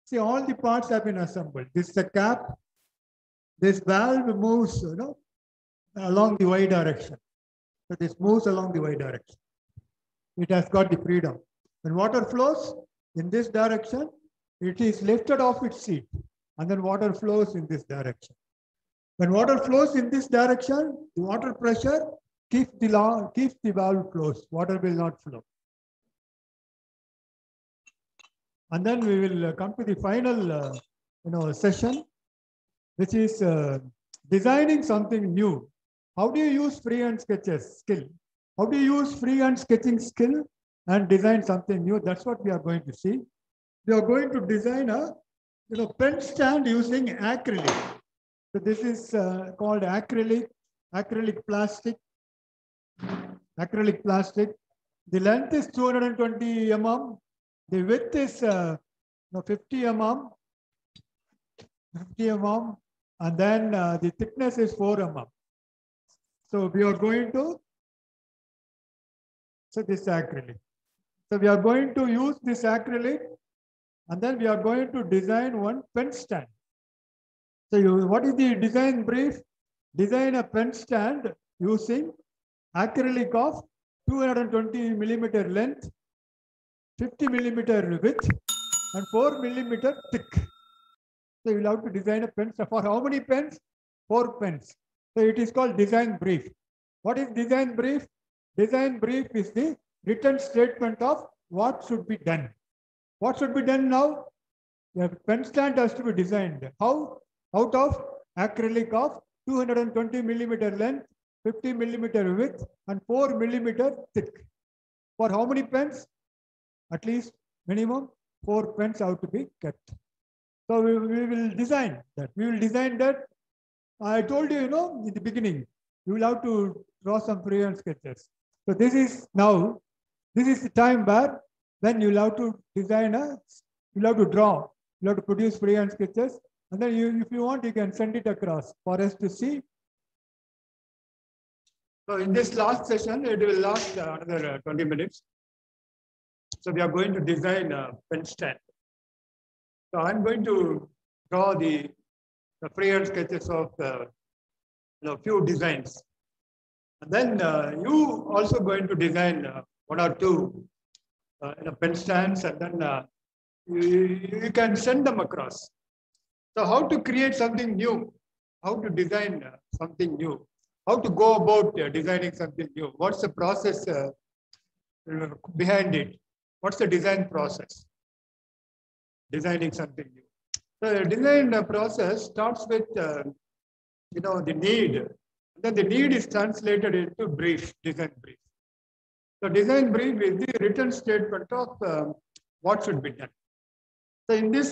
See, all the parts have been assembled. This is a cap. This valve moves, along the Y direction. So this moves along the Y direction. It has got the freedom. When water flows in this direction, it is lifted off its seat, and then water flows in this direction. When water flows in this direction, the water pressure keeps the valve closed. Water will not flow. And then we will come to the final, session, which is designing something new. How do you use freehand sketches skill? How do you use freehand sketching skill and design something new? That's what we are going to see. We are going to design a pen stand using acrylic. So this is called acrylic plastic. Acrylic plastic. The length is 220 mm. The width is 50 mm. 50 mm. And then the thickness is 4 mm. So we are going to, so this acrylic. So we are going to use this acrylic, and then we are going to design one pen stand. So what is the design brief? Design a pen stand using acrylic of 220 millimeter length, 50 millimeter width, and 4 millimeter thick. So you will have to design a pen for how many pens? 4 pens. So it is called design brief. What is design brief? Design brief is the written statement of what should be done. What should be done now? The pen stand has to be designed. How? Out of acrylic of 220 millimeter length, 50 millimeter width, and 4 millimeter thick. For how many pens? At least minimum 4 pens have to be kept. So we will design that. We will design that. I told you, in the beginning, you will have to draw some freehand sketches. So this is the time where then you will have to design you will have to draw, you will have to produce freehand sketches. And then if you want, you can send it across for us to see. So in this last session, it will last another 20 minutes. So we are going to design a pen stand. So I'm going to draw the freehand sketches of few designs. And then you also going to design 1 or 2 pen stands, and then you can send them across. So how to create something new, how to design something new, how to go about designing something new, what's the process behind it, what's the design process, designing something new. So the design process starts with the need, and then the need is translated into brief, design brief. So design brief is the written statement of what should be done. So in this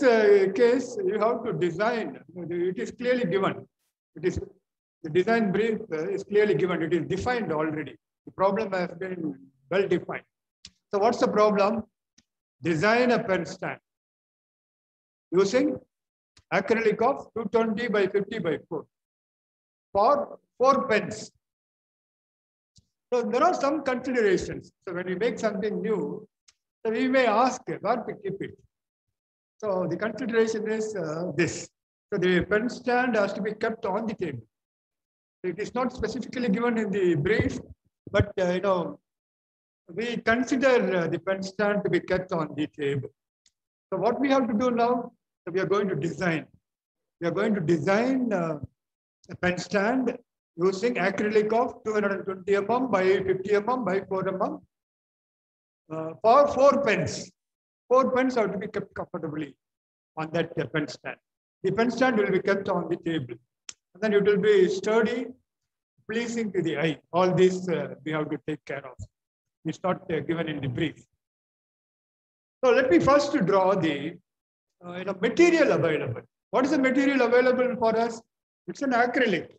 case, you have to design, it is clearly given. The design brief is clearly given, it is defined already. The problem has been well defined. So what's the problem? Design a pen stand using acrylic of 220 by 50 by 4 for 4 pens. So there are some considerations. So when we make something new, so we may ask where to keep it. So the consideration is this. So the pen stand has to be kept on the table. It is not specifically given in the brief, but we consider the pen stand to be kept on the table. So what we have to do now, so we are going to design. We are going to design a pen stand using acrylic of 220 mm by 50 mm by 4 mm for 4 pens. 4 pens have to be kept comfortably on that pen stand. The pen stand will be kept on the table. And then it will be sturdy, pleasing to the eye. All this we have to take care of. It's not given in the brief. So let me first draw the material available. What is the material available for us? It's an acrylic.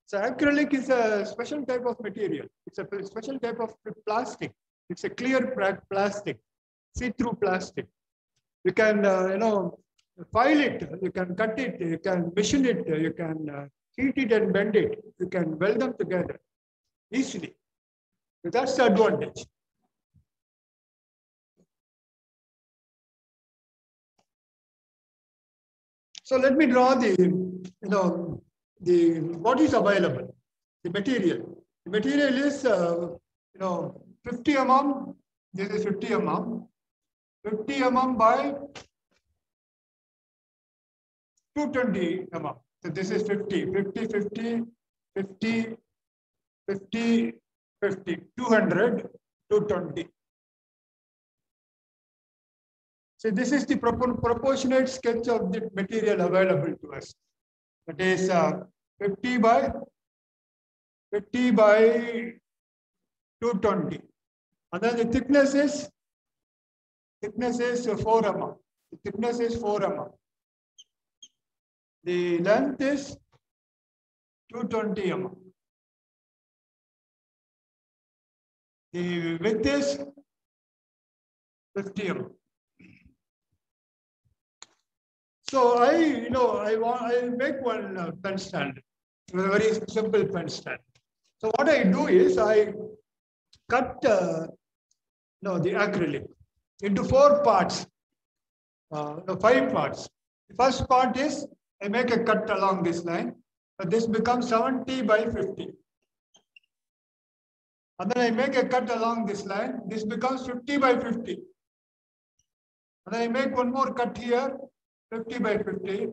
So acrylic is a special type of material. It's a special type of plastic. It's a clear plastic, see-through plastic. You can, file it, you can cut it, you can machine it, you can heat it and bend it. You can weld them together easily. So that's the advantage. So let me draw what is available, the material. The material is, 50 mm. This is 50 mm. 50 mm by 220 mm. So this is 50, 50, 50, 50, 50, 50, 200, 220. So this is the proportionate sketch of the material available to us. That is 50 by 220. And then the thickness is 4 mm. The thickness is 4 mm. The length is 220 mm. The width is 50 mm. So I make one pen stand, a very simple pen stand. So what I do is I cut the acrylic into 4 parts, 5 parts. The first part is I make a cut along this line. So this becomes 70 by 50. And then I make a cut along this line. This becomes 50 by 50. And then I make one more cut here, 50 by 50.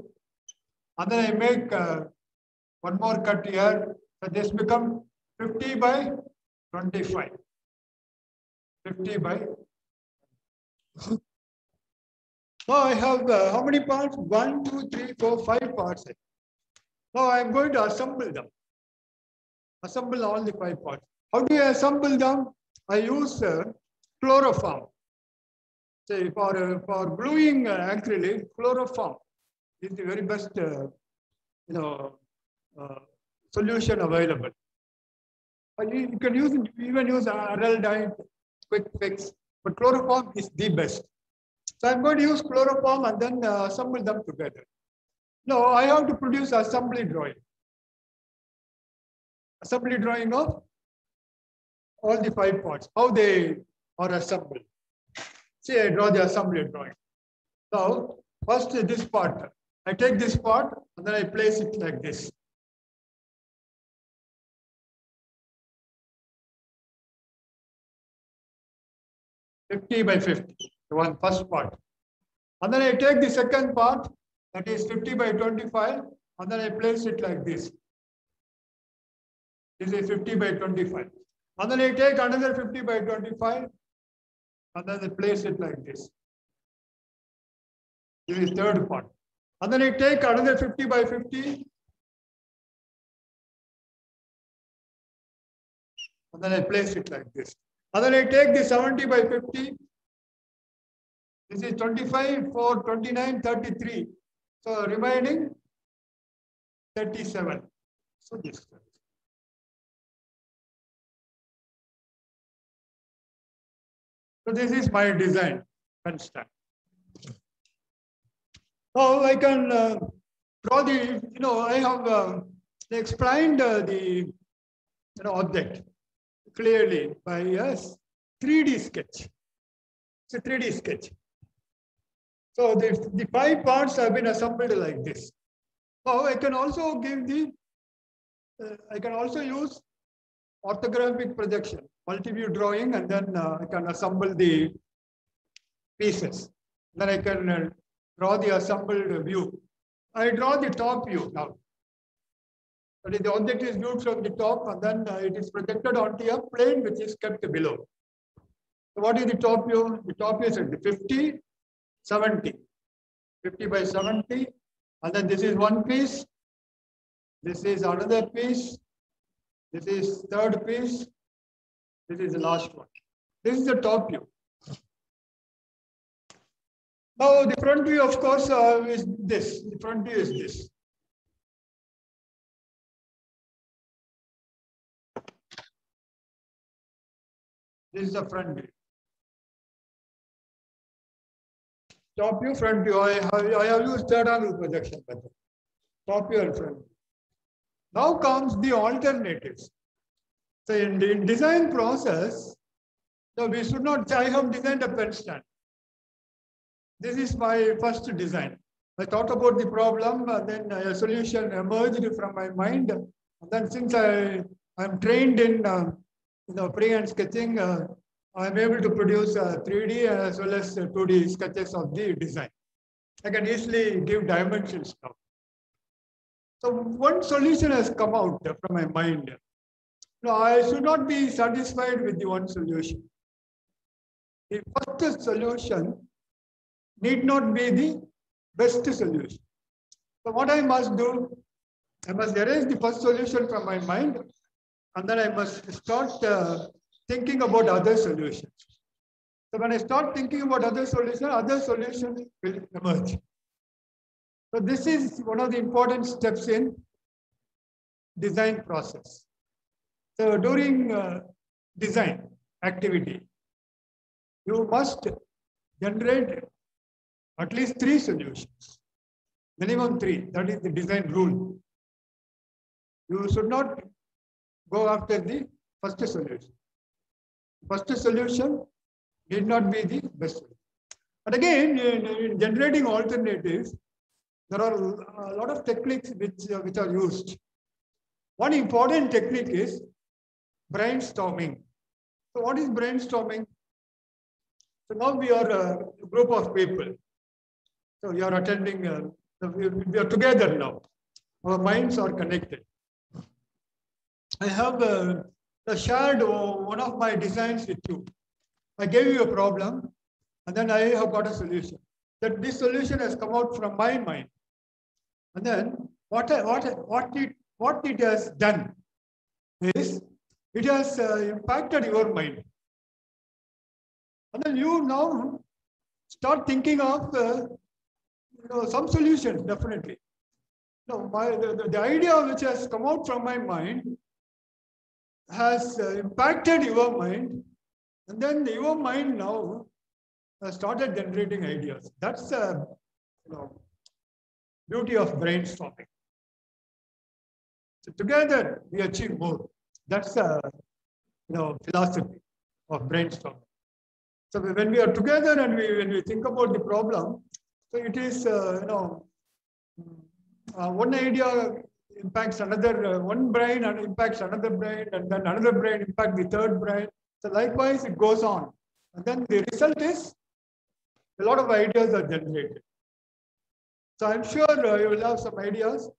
And then I make one more cut here. So this becomes 50 by 25. 50 by. Now I have how many parts? 1, 2, 3, 4, 5 parts. Now I am going to assemble them. Assemble all the 5 parts. How do I assemble them? I use chloroform. Say for gluing acrylic, chloroform is the very best solution available. You can even use Araldite quick fix, but chloroform is the best. So I'm going to use chloroform and then assemble them together. Now I have to produce assembly drawing. Assembly drawing of all the 5 parts, how they are assembled. See, I draw the assembly drawing. Now, first this part. I take this part and then I place it like this. (50 by 50), the one first part. And then I take the second part, that is 50 by 25, and then I place it like this. This is 50 by 25. And then I take another 50 by 25, and then I place it like this. This is third part. And then I take another 50 by 50, and then I place it like this. And then I take the 70 by 50. This is 25, 4, 29, 33. So remaining 37. So this. So this is my design pen stand. Now I can draw the, I have explained the object clearly by a 3D sketch. It's a 3D sketch. So the 5 parts have been assembled like this. Now I can also give the, I can also use orthographic projection, multi-view drawing, and then I can assemble the pieces. Then I can draw the assembled view. I draw the top view now. That is, the object is viewed from the top and then it is projected onto a plane which is kept below. So what is the top view? The top view is 50, 70. 50 by 70. And then this is one piece. This is another piece. This is third piece. This is the last one. This is the top view. Now the front view, of course, is this. The front view is this. This is the front view. Top view, front view. I have used third angle projection method. Top view and front view. Now comes the alternatives. So in the design process, so we should not say I have designed a pen stand. This is my first design. I thought about the problem and then a solution emerged from my mind. And then since I am trained in freehand sketching, I am able to produce 3D as well as 2D sketches of the design. I can easily give dimensions now. So one solution has come out from my mind. No, I should not be satisfied with the one solution. The first solution need not be the best solution. So what I must do, I must erase the first solution from my mind, and then I must start thinking about other solutions. So when I start thinking about other solutions will emerge. So this is one of the important steps in design process. So during design activity, you must generate at least 3 solutions, minimum 3. That is the design rule. You should not go after the first solution. First solution need not be the best. But again, in generating alternatives, there are a lot of techniques which are used. One important technique is brainstorming. So what is brainstorming? So now we are a group of people. So you are attending, we are together now. Our minds are connected. I have shared one of my designs with you. I gave you a problem, and then I have got a solution. That this solution has come out from my mind. And then what it has done is it has impacted your mind. And then you now start thinking of some solutions, definitely. No, the idea which has come out from my mind has impacted your mind, and then your mind now started generating ideas. That's the beauty of brainstorming. So together we achieve more. That's the philosophy of brainstorming. So when we are together and when we think about the problem, so it is one idea impacts another, one brain and impacts another brain, and then another brain impacts the third brain. So likewise it goes on, and then the result is a lot of ideas are generated. So I'm sure you will have some ideas.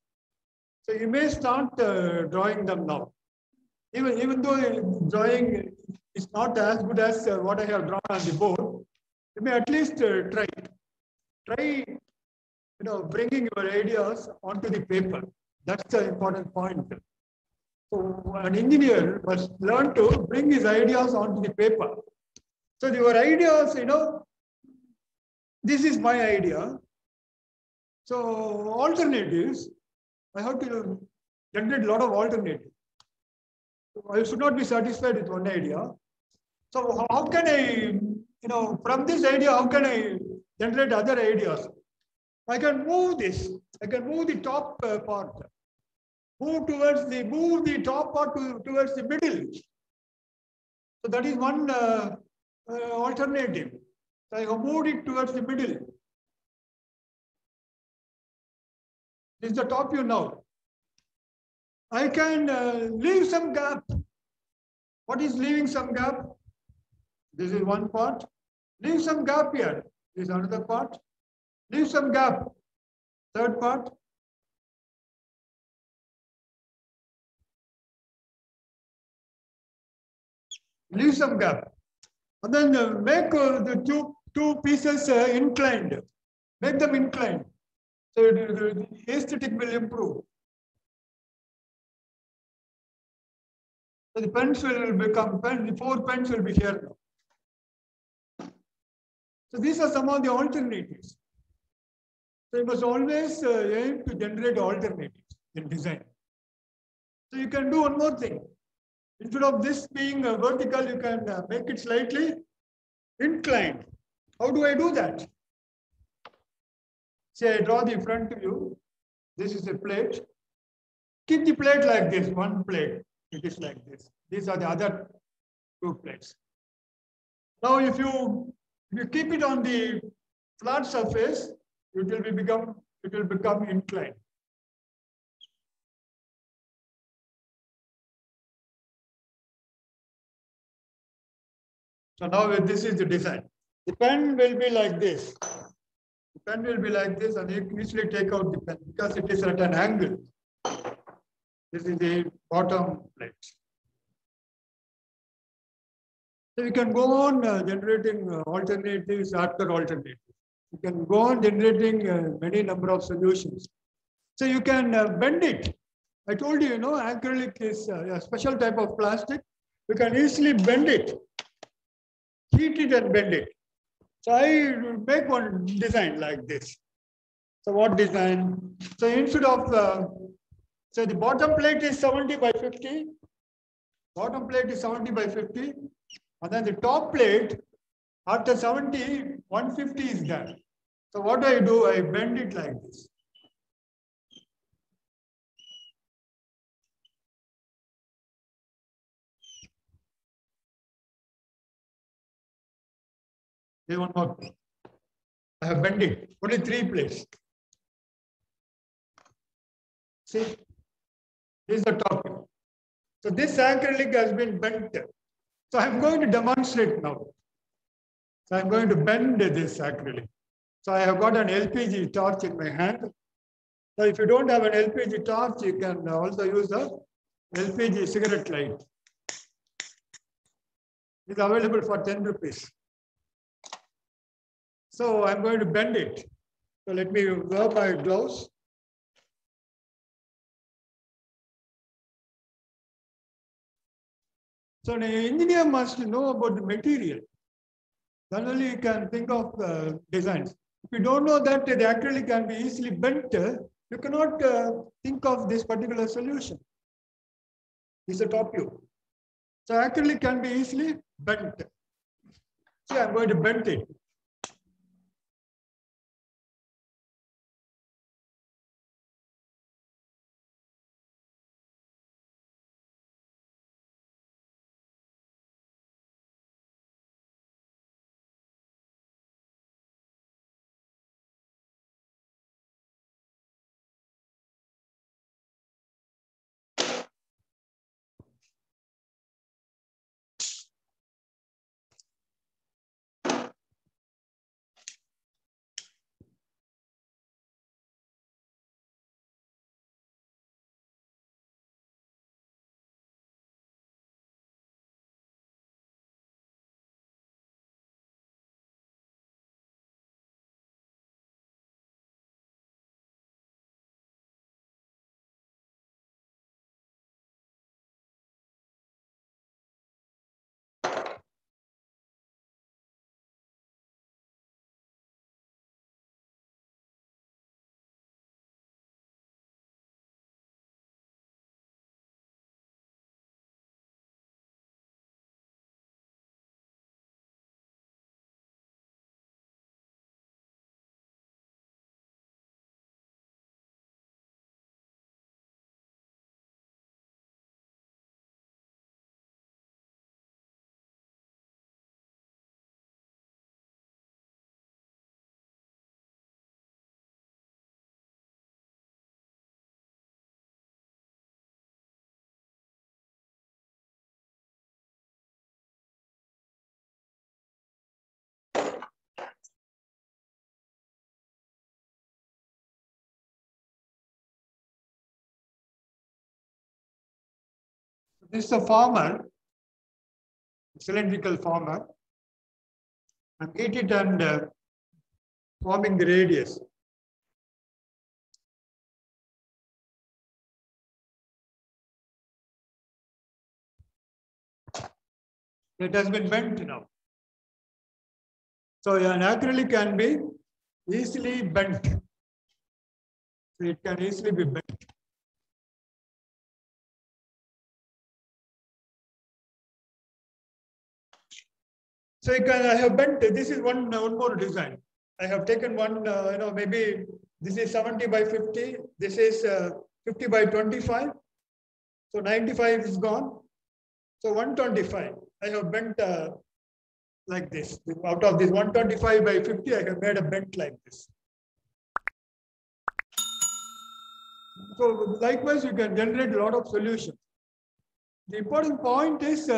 So you may start drawing them now. Even though drawing is not as good as what I have drawn on the board, you may at least try. Try, bringing your ideas onto the paper. That's the important point. So an engineer must learn to bring his ideas onto the paper. So your ideas, this is my idea. So alternatives, I have to generate a lot of alternatives. I should not be satisfied with one idea. So how can I, from this idea, how can I generate other ideas? I can move this. I can move the top part. Move the top part towards the middle. So that is one alternative. So I have moved it towards the middle. This is the top view now. I can leave some gap. What is leaving some gap? This is one part. Leave some gap here. This is another part. Leave some gap. Third part. Leave some gap. And then make the two pieces inclined. Make them inclined. So the aesthetic will improve. So the pens will become pen, the 4 pens will be here now. So these are some of the alternatives. So you must always aim to generate alternatives in design. So you can do one more thing. Instead of this being vertical, you can make it slightly inclined. How do I do that? Say I draw the front view. This is a plate. Keep the plate like this, one plate. It is like this. These are the other 2 plates. Now if you keep it on the flat surface, it will become inclined. So now this is the design. The pen will be like this. The pen will be like this, and you can easily take out the pen because it is at an angle. This is the bottom plate. So you can go on generating alternatives after alternatives. You can go on generating many number of solutions. So you can bend it. I told you, acrylic is a special type of plastic. You can easily bend it, heat it and bend it. So I make one design like this. So what design? So instead of, so the bottom plate is 70 by 50. Bottom plate is 70 by 50. And then the top plate, after 70, 150 is there. So what do? I bend it like this. Here's one more. I have bent it, only 3 plates. See, this is the top view. So this acrylic has been bent. So I'm going to demonstrate now. So I'm going to bend this acrylic. So I have got an LPG torch in my hand. So if you don't have an LPG torch, you can also use a LPG cigarette light. It's available for 10 rupees. So I'm going to bend it. So let me wear my gloves. So an engineer must know about the material. Then only you can think of designs. If you don't know that the acrylic can be easily bent, you cannot think of this particular solution. This is the top view. So acrylic can be easily bent. See, I'm going to bend it. This is a former, cylindrical former. I'm heat it and forming the radius. It has been bent now. So an acrylic can be easily bent. So it can easily be bent. So you can, I have bent, this is one more design. I have taken one, maybe this is 70 by 50. This is 50 by 25. So 95 is gone. So 125, I have bent like this. Out of this 125 by 50, I have made a bent like this. So likewise, you can generate a lot of solutions. The important point is,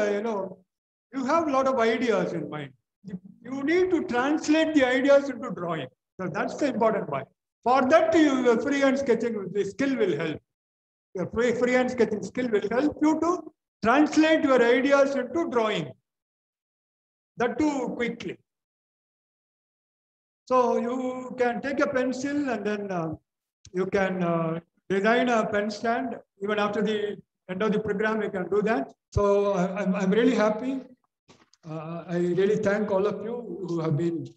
you have a lot of ideas in mind. You need to translate the ideas into drawing. So that's the important point. For that, your freehand sketching skill will help. Your freehand sketching skill will help you to translate your ideas into drawing. That too quickly. So you can take a pencil and then you can design a pen stand. Even after the end of the program, you can do that. So I'm really happy. I really thank all of you who have been,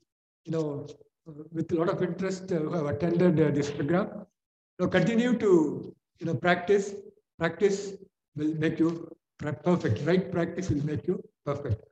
with a lot of interest, who have attended this program. Continue to, practice. Practice will make you perfect. Right practice will make you perfect.